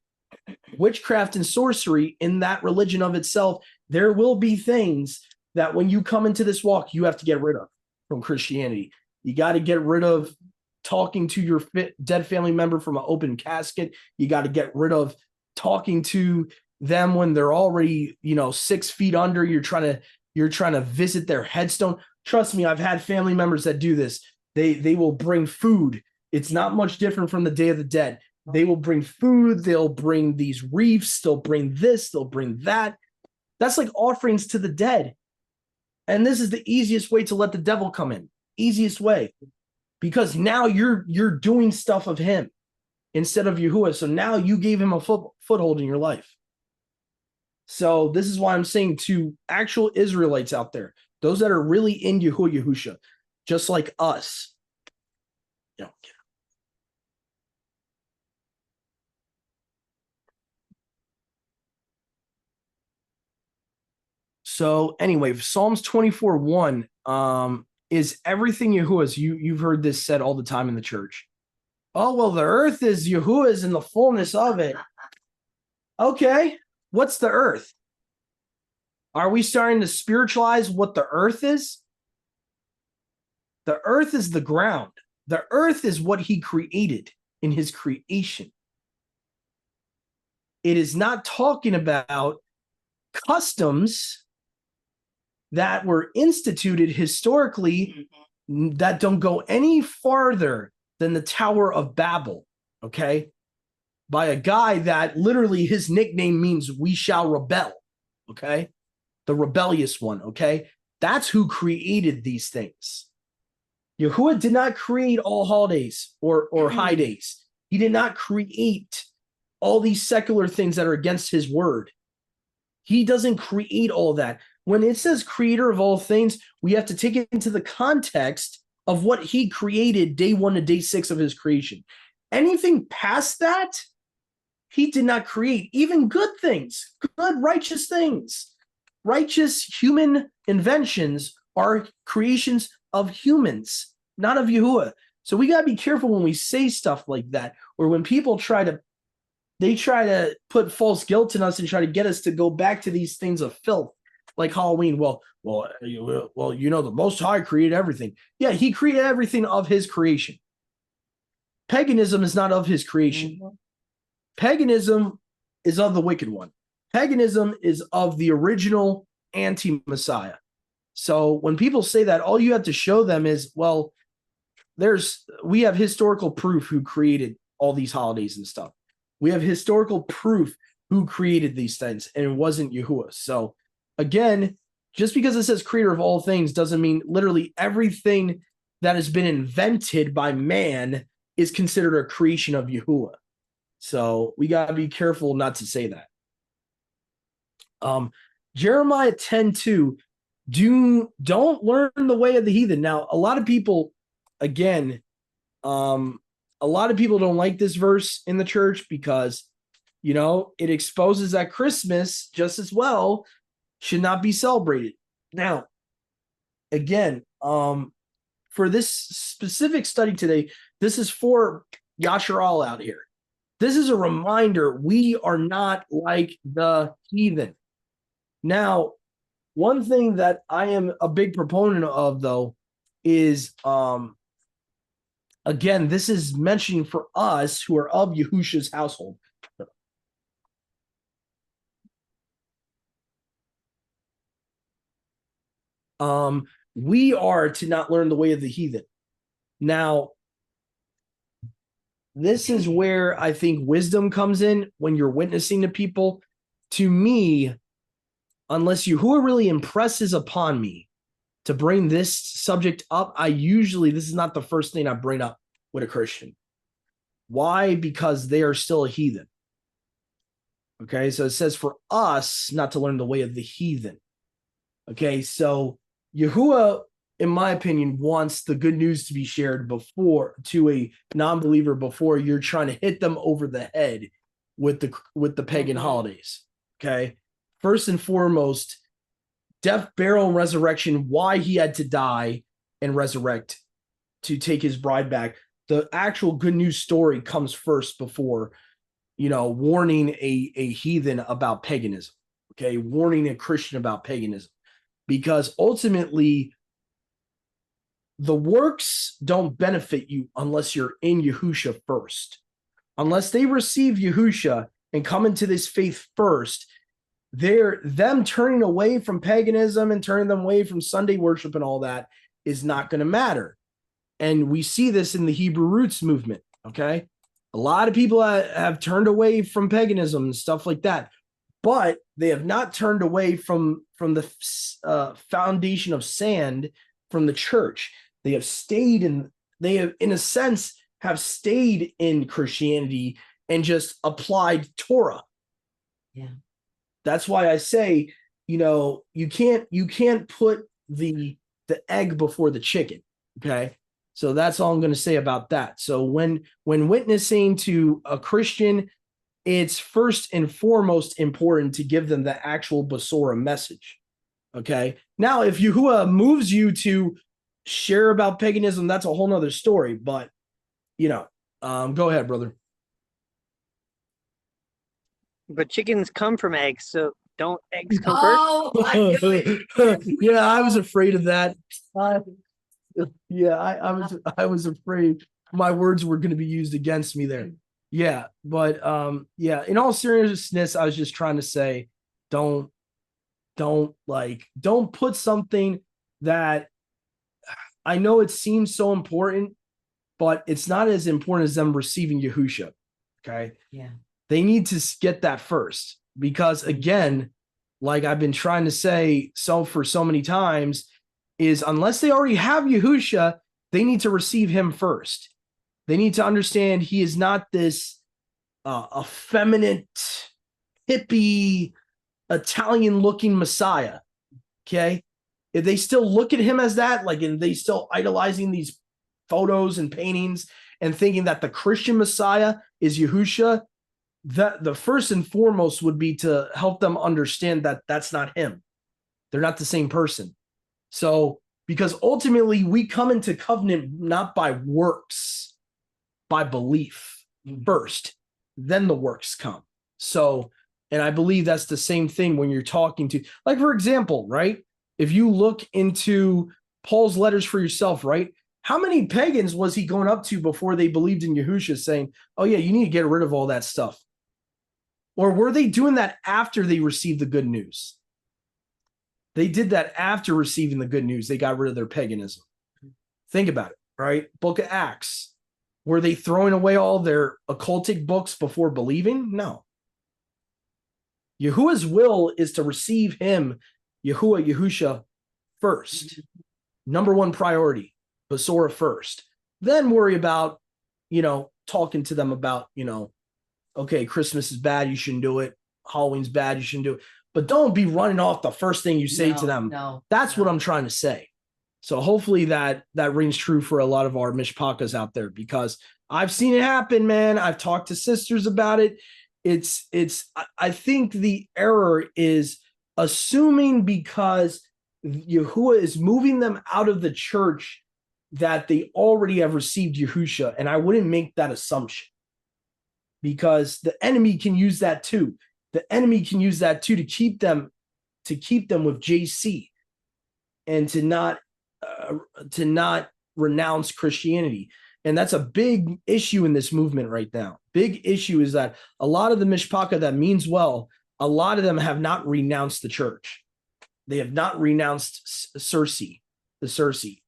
witchcraft and sorcery in that religion of itself, there will be things that when you come into this walk, you have to get rid of from Christianity. You got to get rid of talking to your dead family member from an open casket. You got to get rid of talking to them when they're already, 6 feet under. You're trying to visit their headstone. Trust me, I've had family members that do this. They will bring food. It's not much different from the Day of the Dead. They will bring food. They'll bring these wreaths. They'll bring this. They'll bring that. That's like offerings to the dead. And this is the easiest way to let the devil come in. Easiest way. Because now you're doing stuff of him instead of Yahuwah. So now you gave him a foothold in your life. So this is why I'm saying to actual Israelites out there, those that are really in Yahusha, just like us. So anyway, Psalms 24:1 is everything Yahuwah's. You've heard this said all the time in the church. Oh, well, the earth is Yahuwah's and the fullness of it. Okay, what's the earth? Are we starting to spiritualize what the earth is? The earth is the ground. The earth is what he created in his creation. It is not talking about customs that were instituted historically that don't go any farther than the Tower of Babel, okay? By a guy that literally his nickname means we shall rebel, okay? The rebellious one, okay? That's who created these things. Yahuwah did not create all holidays or high days. He did not create all these secular things that are against his word. He doesn't create all that. When it says creator of all things, we have to take it into the context of what he created day 1 to day 6 of his creation. Anything past that, he did not create. Even good things, good, righteous things. Righteous human inventions are creations of humans, not of Yahuwah. So we got to be careful when we say stuff like that, or when people try to put false guilt in us and try to get us to go back to these things of filth, like Halloween. Well, the Most High created everything. Yeah, he created everything of his creation. Paganism is not of his creation. Mm-hmm. Paganism is of the wicked one. Paganism is of the original anti-Messiah. So when people say that, all you have to show them is, well, we have historical proof who created all these holidays and stuff. We have historical proof who created these things, and it wasn't Yahuwah. So again, just because it says creator of all things doesn't mean literally everything that has been invented by man is considered a creation of Yahuwah. So we got to be careful not to say that. Jeremiah 10:2, don't learn the way of the heathen. Now, a lot of people, again, a lot of people don't like this verse in the church because, it exposes that Christmas just as well should not be celebrated. Now, again, for this specific study today, this is for Yasharal out here. This is a reminder we are not like the heathen. Now, one thing that I am a big proponent of, though, is, again, this is mentioning for us who are of Yahusha's household. We are to not learn the way of the heathen. Now, this is where I think wisdom comes in when you're witnessing to people. To me, unless Yahuwah really impresses upon me to bring this subject up, this is not the first thing I bring up with a Christian. Why? Because they are still a heathen. Okay, so it says for us not to learn the way of the heathen. Okay, so Yahuwah, in my opinion, wants the good news to be shared before to a non-believer before you're trying to hit them over the head with the pagan holidays. Okay, first and foremost, death, burial, and resurrection. Why he had to die and resurrect to take his bride back. The actual good news story comes first before, warning a heathen about paganism. Okay, warning a Christian about paganism, because ultimately the works don't benefit you unless you're in Yahusha first. Unless they receive Yahusha and come into this faith first, them turning away from paganism and turning them away from Sunday worship and all that is not going to matter. And we see this in the Hebrew roots movement. Okay, a lot of people have turned away from paganism and stuff like that, but they have not turned away from the foundation of sand from the church. They have stayed in, in a sense, have stayed in Christianity and just applied Torah. Yeah. That's why I say, you can't put the egg before the chicken. Okay. So that's all I'm going to say about that. So when witnessing to a Christian, it's first and foremost important to give them the actual Basora message. Okay. Now, if Yahuwah moves you to share about paganism, that's a whole nother story. But, go ahead, brother. But chickens come from eggs, so don't eggs come first? Oh, I knew it. Yeah, I was afraid of that. I was afraid my words were going to be used against me there. Yeah, but in all seriousness, I was just trying to say, don't put something that I know it seems so important, but it's not as important as them receiving Yahusha. Okay. Yeah. They need to get that first, because again, like I've been trying to say for so many times, is unless they already have Yahusha, they need to receive him first. They need to understand he is not this effeminate, hippie, Italian-looking Messiah. Okay, if they still look at him as that, and they still idolizing these photos and paintings and thinking that the Christian Messiah is Yahusha, that the first and foremost would be to help them understand that that's not him. They're not the same person. So, because ultimately we come into covenant not by works, by belief first, then the works come. So, and I believe that's the same thing when you're talking to, for example, right? If you look into Paul's letters for yourself, right? How many pagans was he going up to before they believed in Yahusha, saying, oh yeah, you need to get rid of all that stuff? Or were they doing that after they received the good news? They did that after receiving the good news. They got rid of their paganism. Think about it, right? Book of Acts. Were they throwing away all their occultic books before believing? No. Yahuwah's will is to receive him, Yahusha, first. Number one priority, Basora first. Then worry about, talking to them about, okay, Christmas is bad, you shouldn't do it. Halloween's bad, you shouldn't do it. But don't be running off the first thing you say to them. That's what I'm trying to say. So hopefully that rings true for a lot of our mishpakas out there, because I've seen it happen, man. I've talked to sisters about it. I think the error is assuming because Yahuwah is moving them out of the church that they already have received Yahusha. And I wouldn't make that assumption, because the enemy can use that too. The enemy can use that too to keep them with JC and to not renounce Christianity. And that's a big issue in this movement right now. Big issue is that a lot of the mishpaka that means well, a lot of them have not renounced the church. They have not renounced the Circe.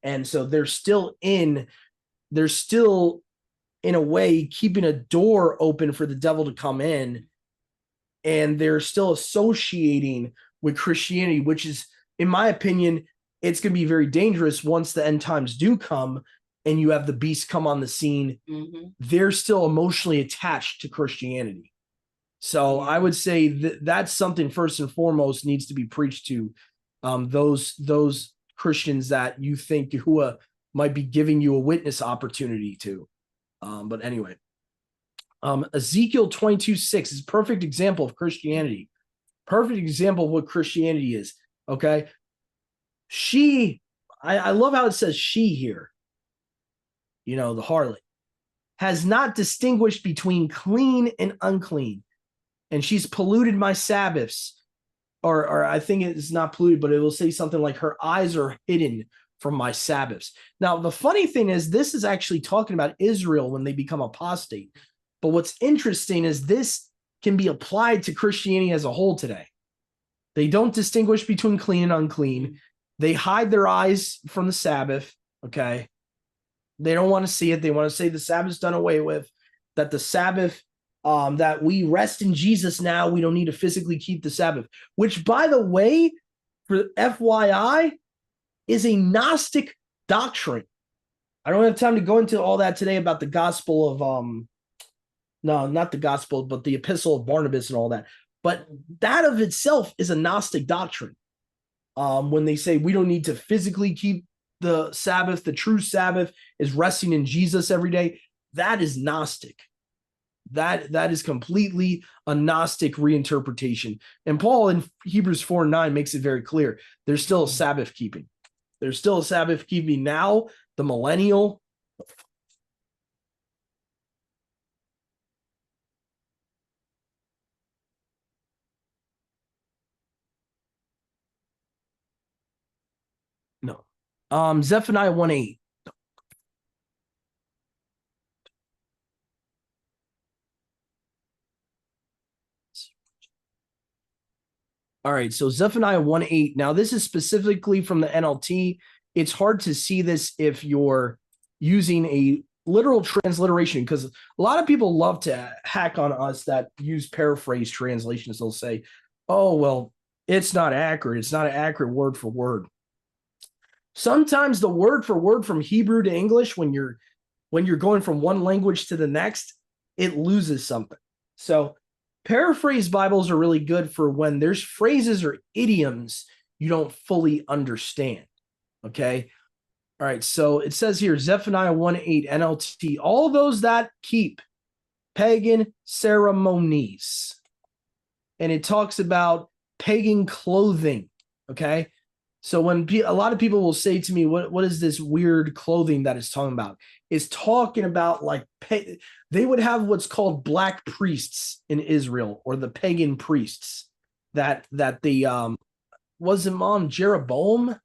And so they're still in a way keeping a door open for the devil to come in. And they're still associating with Christianity, which is, in my opinion, it's going to be very dangerous once the end times do come and you have the beast come on the scene, they're still emotionally attached to Christianity. So I would say that's something first and foremost needs to be preached to those Christians that you think Yahuwah might be giving you a witness opportunity to. But anyway, Ezekiel 22:6 is a perfect example of Christianity. Perfect example of what Christianity is. Okay. I love how it says she here, the harlot, has not distinguished between clean and unclean. And she's polluted my Sabbaths. Or I think it's not polluted, but it will say something like her eyes are hidden from my Sabbaths. Now, the funny thing is this is actually talking about Israel when they become apostate. But what's interesting is this can be applied to Christianity as a whole today. They don't distinguish between clean and unclean. They hide their eyes from the Sabbath, okay? They don't want to see it. They want to say the Sabbath's done away with, that the Sabbath, that we rest in Jesus now. We don't need to physically keep the Sabbath, which, by the way, for FYI, is a Gnostic doctrine. I don't have time to go into all that today about the gospel of, no, not the gospel, but the epistle of Barnabas and all that. But that of itself is a Gnostic doctrine. When they say we don't need to physically keep the Sabbath, the true Sabbath is resting in Jesus every day. That is Gnostic. That is completely a Gnostic reinterpretation. And Paul in Hebrews 4:9 makes it very clear. There's still a Sabbath keeping. There's still a Sabbath keeping now, the millennial. No. Zephaniah 1:8. All right, so Zephaniah 1:8. Now, this is specifically from the NLT. It's hard to see this if you're using a literal transliteration, because a lot of people love to hack on us that use paraphrase translations. They'll say, oh, well, it's not accurate. It's not an accurate word for word. Sometimes the word for word from Hebrew to English, when you're going from one language to the next, it loses something. So paraphrase Bibles are really good for when there's phrases or idioms you don't fully understand. Okay. All right. So it says here, Zephaniah 1:8 NLT, all those that keep pagan ceremonies. And it talks about pagan clothing. Okay. So when a lot of people will say to me, what is this weird clothing that it's talking about? It's talking about like they would have what's called black priests in Israel, or the pagan priests that the wasn't Mom Jeroboam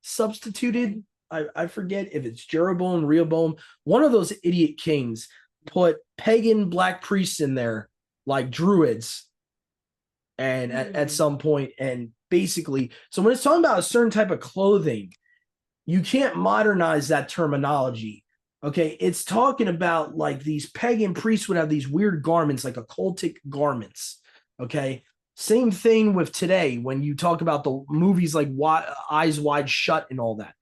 substituted. I forget if it's Jeroboam, Rehoboam. One of those idiot kings put pagan black priests in there, like druids, and at some point, and basically, so when it's talking about a certain type of clothing, you can't modernize that terminology. Okay, it's talking about like these pagan priests would have these weird garments, like occultic garments. Okay, same thing with today when you talk about the movies like Eyes Wide Shut and all that.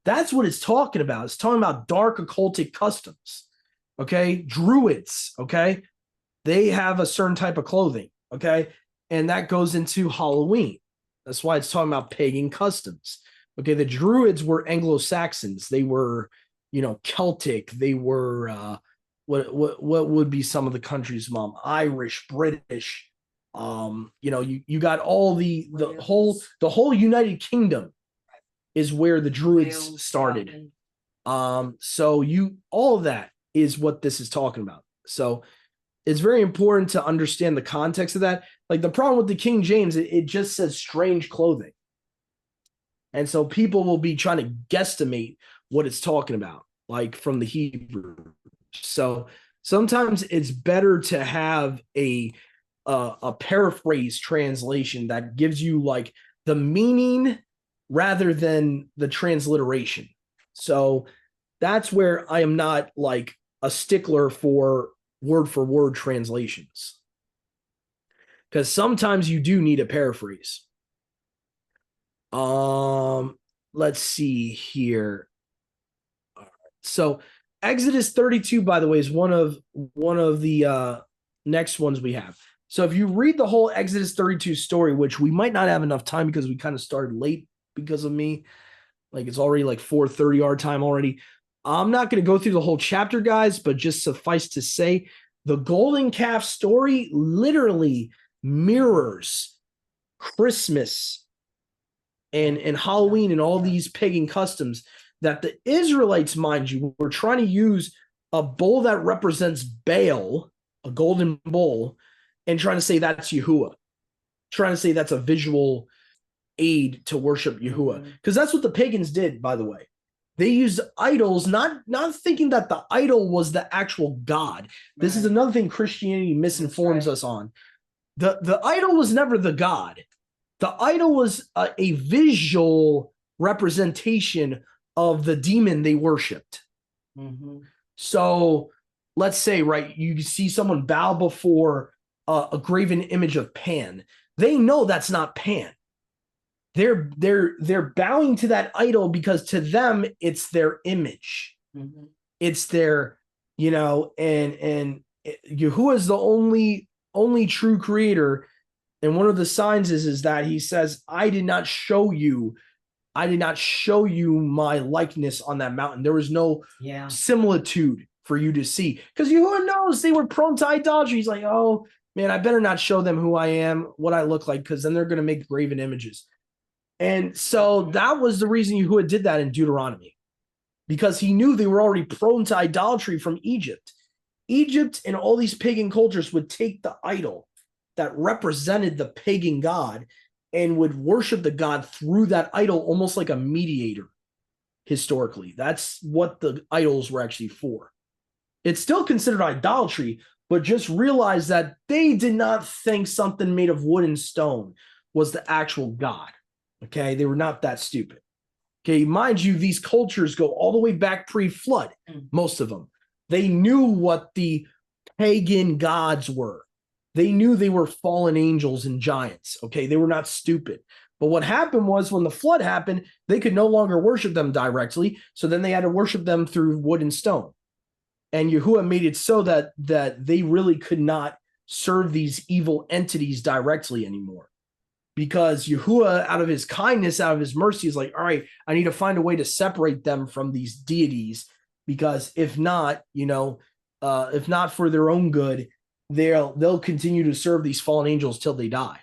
That's what it's talking about. It's talking about dark occultic customs. Okay, druids. Okay, they have a certain type of clothing. Okay, and that goes into Halloween. That's why it's talking about pagan customs. Okay, the Druids were Anglo-Saxons. They were, Celtic. They were what would be some of the countries, Mom? Irish, British. You got all the whole United Kingdom is where the Druids started. So all of that is what this is talking about. So it's very important to understand the context of that. Like the problem with the King James, it just says strange clothing. And so people will be trying to guesstimate what it's talking about, like from the Hebrew. So sometimes it's better to have a paraphrase translation that gives you like the meaning rather than the transliteration. So that's where I am not like a stickler for word translations, because sometimes you do need a paraphrase. Let's see here. All right, So Exodus 32, by the way, is one of the next ones we have. So if you read the whole Exodus 32 story, which we might not have enough time because we kind of started late because of me, like it's already like 4:30 our time already. I'm not going to go through the whole chapter, guys, but just suffice to say, the golden calf story literally mirrors Christmas and Halloween and all these pagan customs that the Israelites, mind you, were trying to use a bull that represents Baal, a golden bull, and trying to say that's Yahuwah, trying to say that's a visual aid to worship Yahuwah. Because that's what the pagans did, by the way. They used idols, not thinking that the idol was the actual God. This is another thing Christianity misinforms us on. The idol was never the God. The idol was a visual representation of the demon they worshipped. So let's say, right, you see someone bow before a graven image of Pan. They know that's not Pan. They're bowing to that idol because to them it's their image. It's their, and Yahuwah is the only true creator. And one of the signs is that he says, I did not show you my likeness on that mountain. There was no similitude for you to see. Because Yahuwah knows they were prone to idolatry. He's like, oh man, I better not show them who I am, what I look like, because then they're going to make graven images. And so that was the reason Yahuwah did that in Deuteronomy, because he knew they were already prone to idolatry from Egypt. Egypt and all these pagan cultures would take the idol that represented the pagan god and would worship the god through that idol, almost like a mediator. Historically, that's what the idols were actually for. It's still considered idolatry, but just realize that they did not think something made of wood and stone was the actual god. Okay, they were not that stupid. Okay, mind you, these cultures go all the way back pre-flood, most of them. They knew what the pagan gods were. They knew they were fallen angels and giants. Okay, they were not stupid. But what happened was when the flood happened, they could no longer worship them directly. So then they had to worship them through wood and stone. And Yahuwah made it so that they really could not serve these evil entities directly anymore. Because Yahuwah, out of his kindness, out of his mercy, is like, all right, I need to find a way to separate them from these deities. Because if not, if not for their own good, they'll continue to serve these fallen angels till they die.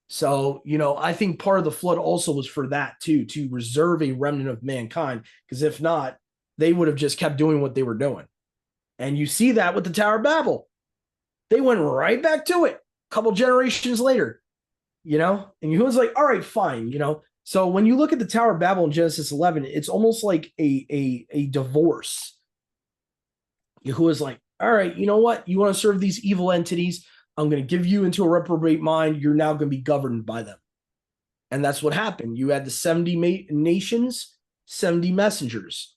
So, I think part of the flood also was for that too, to reserve a remnant of mankind. Because if not, they would have just kept doing what they were doing. And you see that with the Tower of Babel. They went right back to it a couple generations later. And Yahuwah's like, all right, fine, So when you look at the Tower of Babel in Genesis 11, it's almost like a divorce. Yahuwah's like, all right, you know what? You want to serve these evil entities? I'm going to give you into a reprobate mind. You're now going to be governed by them. And that's what happened. You had the 70 nations, 70 messengers.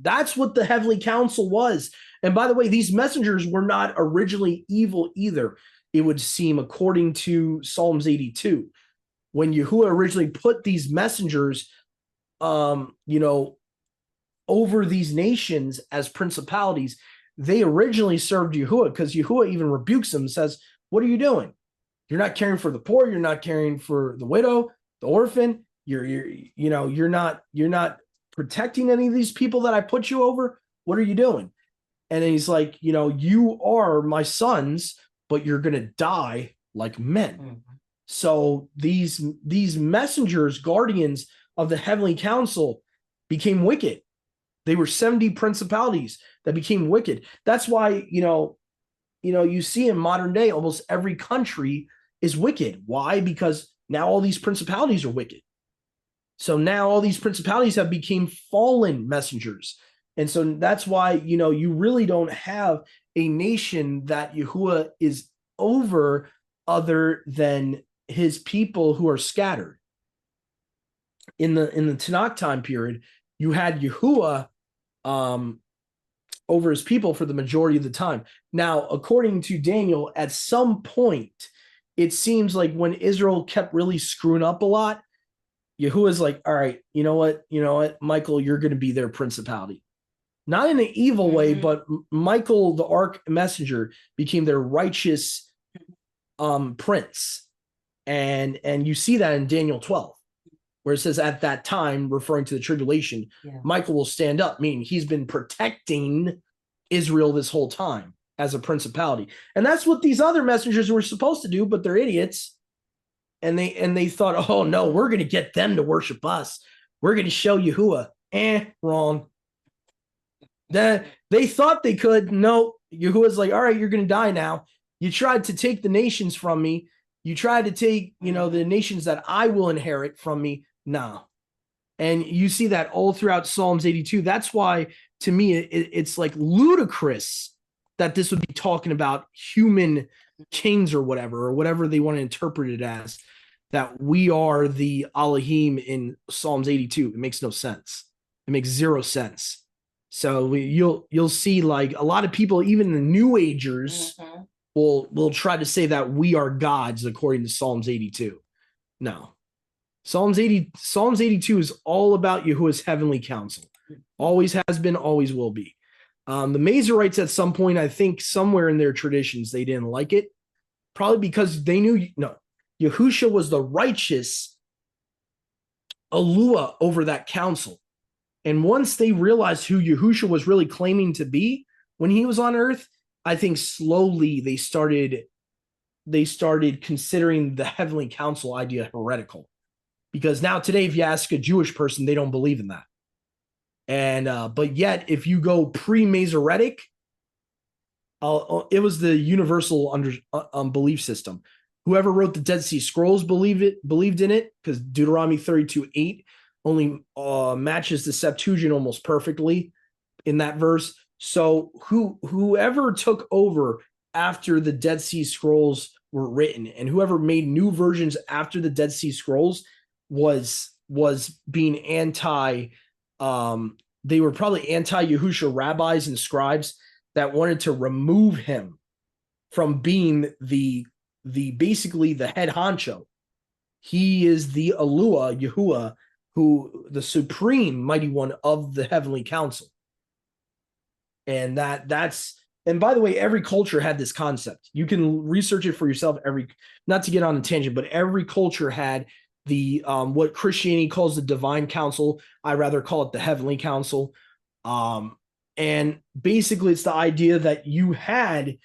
That's what the heavenly council was. And by the way, these messengers were not originally evil either. It would seem, according to Psalms 82, when Yahuwah originally put these messengers, over these nations as principalities, they originally served Yahuwah, because Yahuwah even rebukes them and says, what are you doing? You're not caring for the poor. You're not caring for the widow, the orphan. You're not protecting any of these people that I put you over. What are you doing? And then he's like, you are my sons, but you're going to die like men. So these messengers, guardians of the heavenly council, became wicked. They were 70 principalities that became wicked. That's why, you see in modern day, almost every country is wicked. Why? Because now all these principalities are wicked. So now all these principalities have become fallen messengers. And so that's why, you really don't have a nation that Yahuwah is over other than his people who are scattered. In the Tanakh time period, you had Yahuwah over his people for the majority of the time. Now, according to Daniel, at some point, it seems like when Israel kept really screwing up a lot, Yahuwah's like, all right, you know what, Michael, you're going to be their principality. Not in an evil way, but Michael, the ark messenger, became their righteous prince. And you see that in Daniel 12, where it says at that time, referring to the tribulation, Michael will stand up, meaning he's been protecting Israel this whole time as a principality. And that's what these other messengers were supposed to do, but they're idiots. And they thought, oh no, we're going to get them to worship us. We're going to show Yahuwah. Wrong. They thought they could. No, Yahuwah's like, all right, you're going to die now. You tried to take the nations from me. You tried to take, the nations that I will inherit from me. No. And you see that all throughout Psalms 82. That's why, to me, it's like ludicrous that this would be talking about human kings or whatever they want to interpret it as, that we are the Elohim in Psalms 82. It makes no sense. It makes zero sense. So you'll see, like, a lot of people, even the New Agers, will try to say that we are gods according to Psalms 82. No. Psalms 82 is all about Yahuwah's heavenly counsel. Always has been, always will be. The Mazarites at some point, I think somewhere in their traditions, they didn't like it. Probably because they knew, Yahusha was the righteous Alua over that council. And once they realized who Yahusha was really claiming to be when he was on earth, I think slowly they started considering the heavenly council idea heretical. Because now today, if you ask a Jewish person, they don't believe in that. And but yet, if you go pre-Masoretic, it was the universal belief system. Whoever wrote the Dead Sea Scrolls believed in it, because Deuteronomy 32:8 only matches the Septuagint almost perfectly in that verse. So whoever took over after the Dead Sea Scrolls were written, and whoever made new versions after the Dead Sea Scrolls was being anti. They were probably anti-Yahusha rabbis and scribes that wanted to remove him from being the basically the head honcho. He is the Alua, Yahuwah, who the supreme mighty one of the heavenly council. And and by the way, every culture had this concept. You can research it for yourself. Not to get on a tangent, but every culture had the what Christianity calls the divine council. I rather call it the heavenly council. And basically it's the idea that you had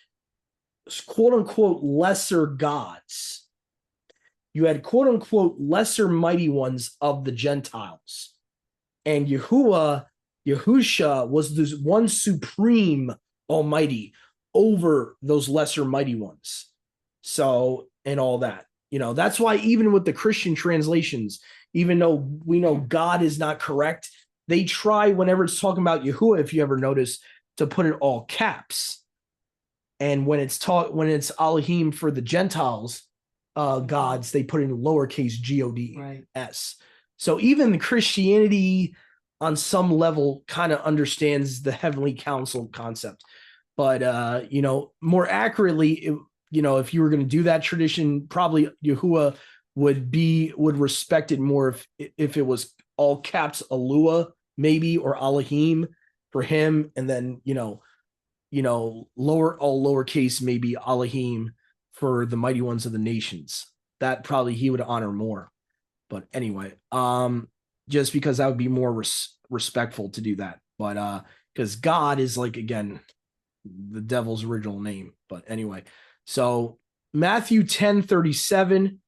quote unquote lesser gods. You had quote unquote lesser mighty ones of the Gentiles. And Yahusha was this one supreme almighty over those lesser mighty ones. So, and all that. That's why even with the Christian translations, even though we know God is not correct, they try, whenever it's talking about Yahuwah, if you ever notice, to put it all caps. And when it's Elohim for the Gentiles gods, they put it in lowercase God-S. Right. So even the Christianity on some level kind of understands the heavenly council concept. But more accurately, if you were going to do that tradition, probably Yahuwah would respect it more if it was all caps Alua, maybe, or Elohim for him, and then lowercase maybe Elohim for the mighty ones of the nations. That probably he would honor more. But anyway, just because that would be more respectful to do that. But because God is, like, again, the devil's original name. But anyway, so Matthew 10:37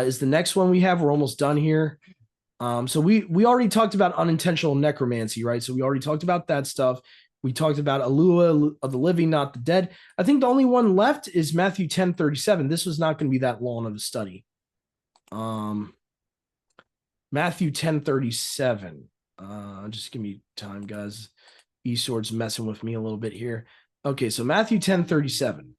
is the next one we have. We're almost done here. So we already talked about unintentional necromancy, right? So we already talked about that stuff. We talked about Alua of the living, not the dead. I think the only one left is Matthew 10:37. This was not going to be that long of a study. Matthew 10:37. Just give me time, guys. Esword's messing with me a little bit here. Okay, so Matthew 10:37.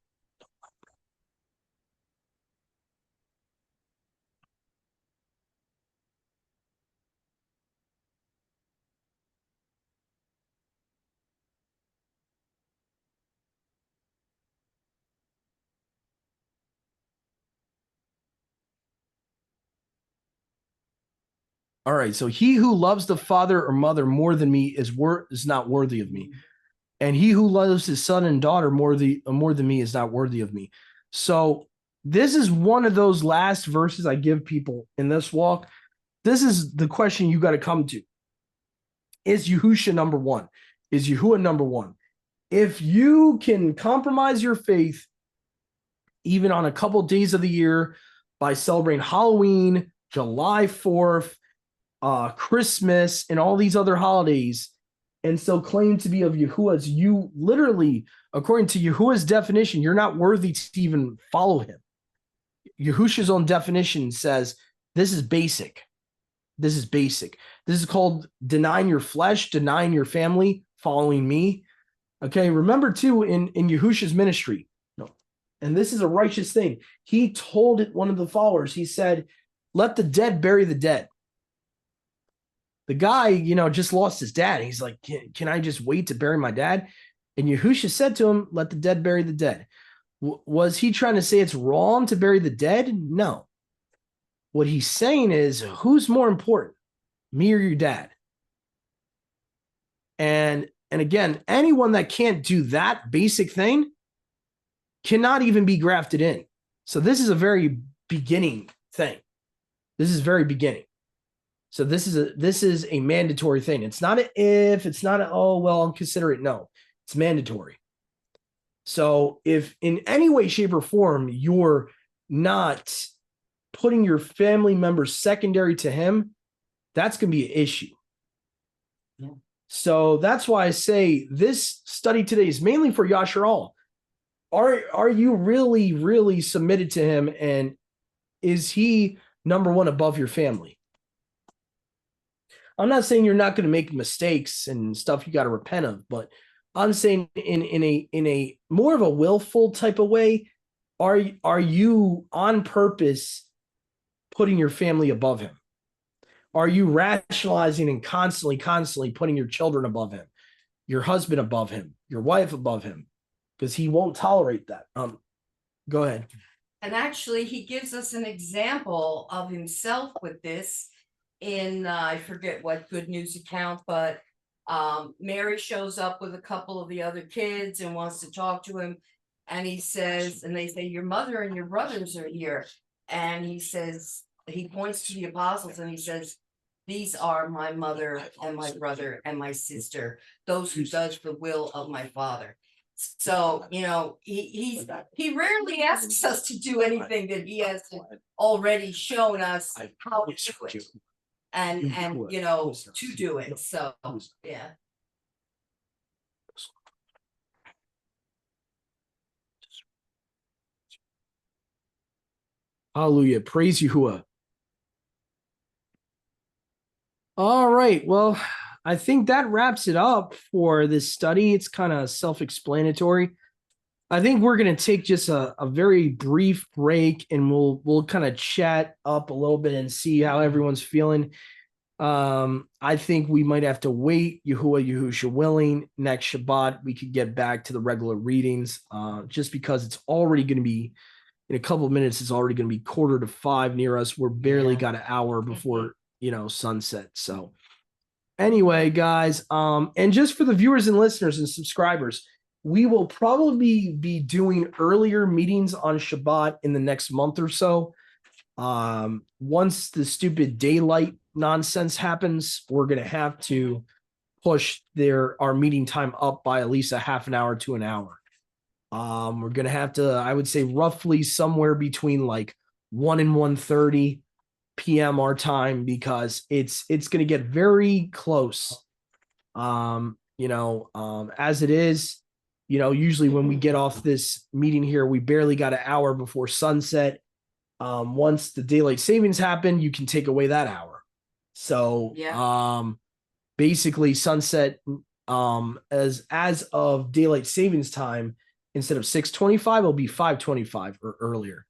All right. So he who loves the father or mother more than me is not worthy of me. And he who loves his son and daughter more than me is not worthy of me. So this is one of those last verses I give people in this walk. This is the question you got to come to. Is Yahusha number one? Is Yahuwah number one? If you can compromise your faith, even on a couple days of the year, by celebrating Halloween, July 4th, Christmas, and all these other holidays, and so claim to be of Yahuwah's, you literally, according to Yahuwah's definition, you're not worthy to even follow him. Yahusha's own definition says this is basic. This is basic. This is called denying your flesh, denying your family, following me. Okay, remember too, in Yahusha's ministry, and this is a righteous thing, he told one of the followers, he said, let the dead bury the dead. The guy, just lost his dad. He's like, can I just wait to bury my dad? And Yahusha said to him, let the dead bury the dead. Was he trying to say it's wrong to bury the dead? No. What he's saying is, who's more important, me or your dad? And again, anyone that can't do that basic thing cannot even be grafted in. So this is a very beginning thing. This is very beginning. So this is a mandatory thing. It's not an if, it's not a, oh, well, I'll consider it. No, it's mandatory. So if in any way, shape, or form, you're not putting your family members secondary to him, that's going to be an issue. Yeah. So that's why I say this study today is mainly for Yasharal. Are you really, really submitted to him? And is he number one above your family? I'm not saying you're not going to make mistakes and stuff you got to repent of, but I'm saying in a more of a willful type of way, are you on purpose putting your family above him? Are you rationalizing and constantly putting your children above him, your husband above him, your wife above him? Because he won't tolerate that. Go ahead. And actually, he gives us an example of himself with this in, I forget what Good News account, but Mary shows up with a couple of the other kids and wants to talk to him. And he says, and they say, your mother and your brothers are here. And he says, he points to the apostles and he says, these are my mother and my brother and my sister, those who does the will of my Father. So, he rarely asks us to do anything that he hasn't already shown us how to do it. And to do it. So, yeah. Hallelujah. Praise Yahuwah. All right. Well, I think that wraps it up for this study. It's kind of self-explanatory. I think we're going to take just a very brief break and we'll kind of chat up a little bit and see how everyone's feeling. I think we might have to wait, Yahusha willing, next Shabbat, we could get back to the regular readings, just because it's already going to be, in a couple of minutes, it's already going to be 4:45 near us. We're barely got an hour before, sunset. So anyway, guys, and just for the viewers and listeners and subscribers, we will probably be doing earlier meetings on Shabbat in the next month or so. Once the stupid daylight nonsense happens, we're going to have to push our meeting time up by at least a half an hour to an hour. We're going to have to, I would say, roughly somewhere between like 1 and 1:30 p.m. our time, because it's going to get very close. As it is, usually when we get off this meeting here, we barely got an hour before sunset. Once the daylight savings happen, you can take away that hour. So, basically sunset, as of daylight savings time, instead of 6:25, it'll be 5:25 or earlier.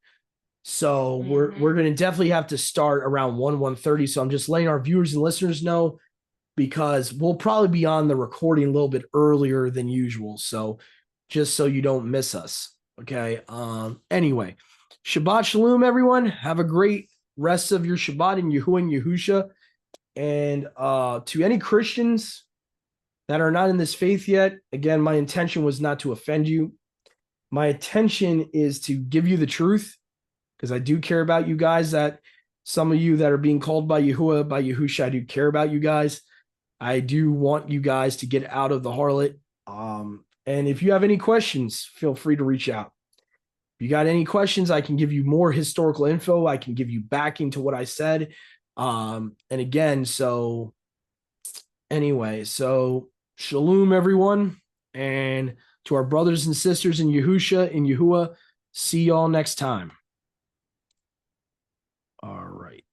So we're going to definitely have to start around 1:30. So I'm just letting our viewers and listeners know, because we'll probably be on the recording a little bit earlier than usual. So just so you don't miss us. Okay. Anyway, Shabbat Shalom, everyone. Have a great rest of your Shabbat in Yahuwah and Yahusha. And to any Christians that are not in this faith yet, again, my intention was not to offend you. My intention is to give you the truth, because I do care about you guys. That some of you that are being called by Yahuwah, by Yahusha, I do care about you guys. I do want you guys to get out of the harlot. And if you have any questions, feel free to reach out. If you got any questions, I can give you more historical info. I can give you backing to what I said. And again, so anyway, so shalom, everyone. And to our brothers and sisters in Yahusha, in Yahuwah, see y'all next time.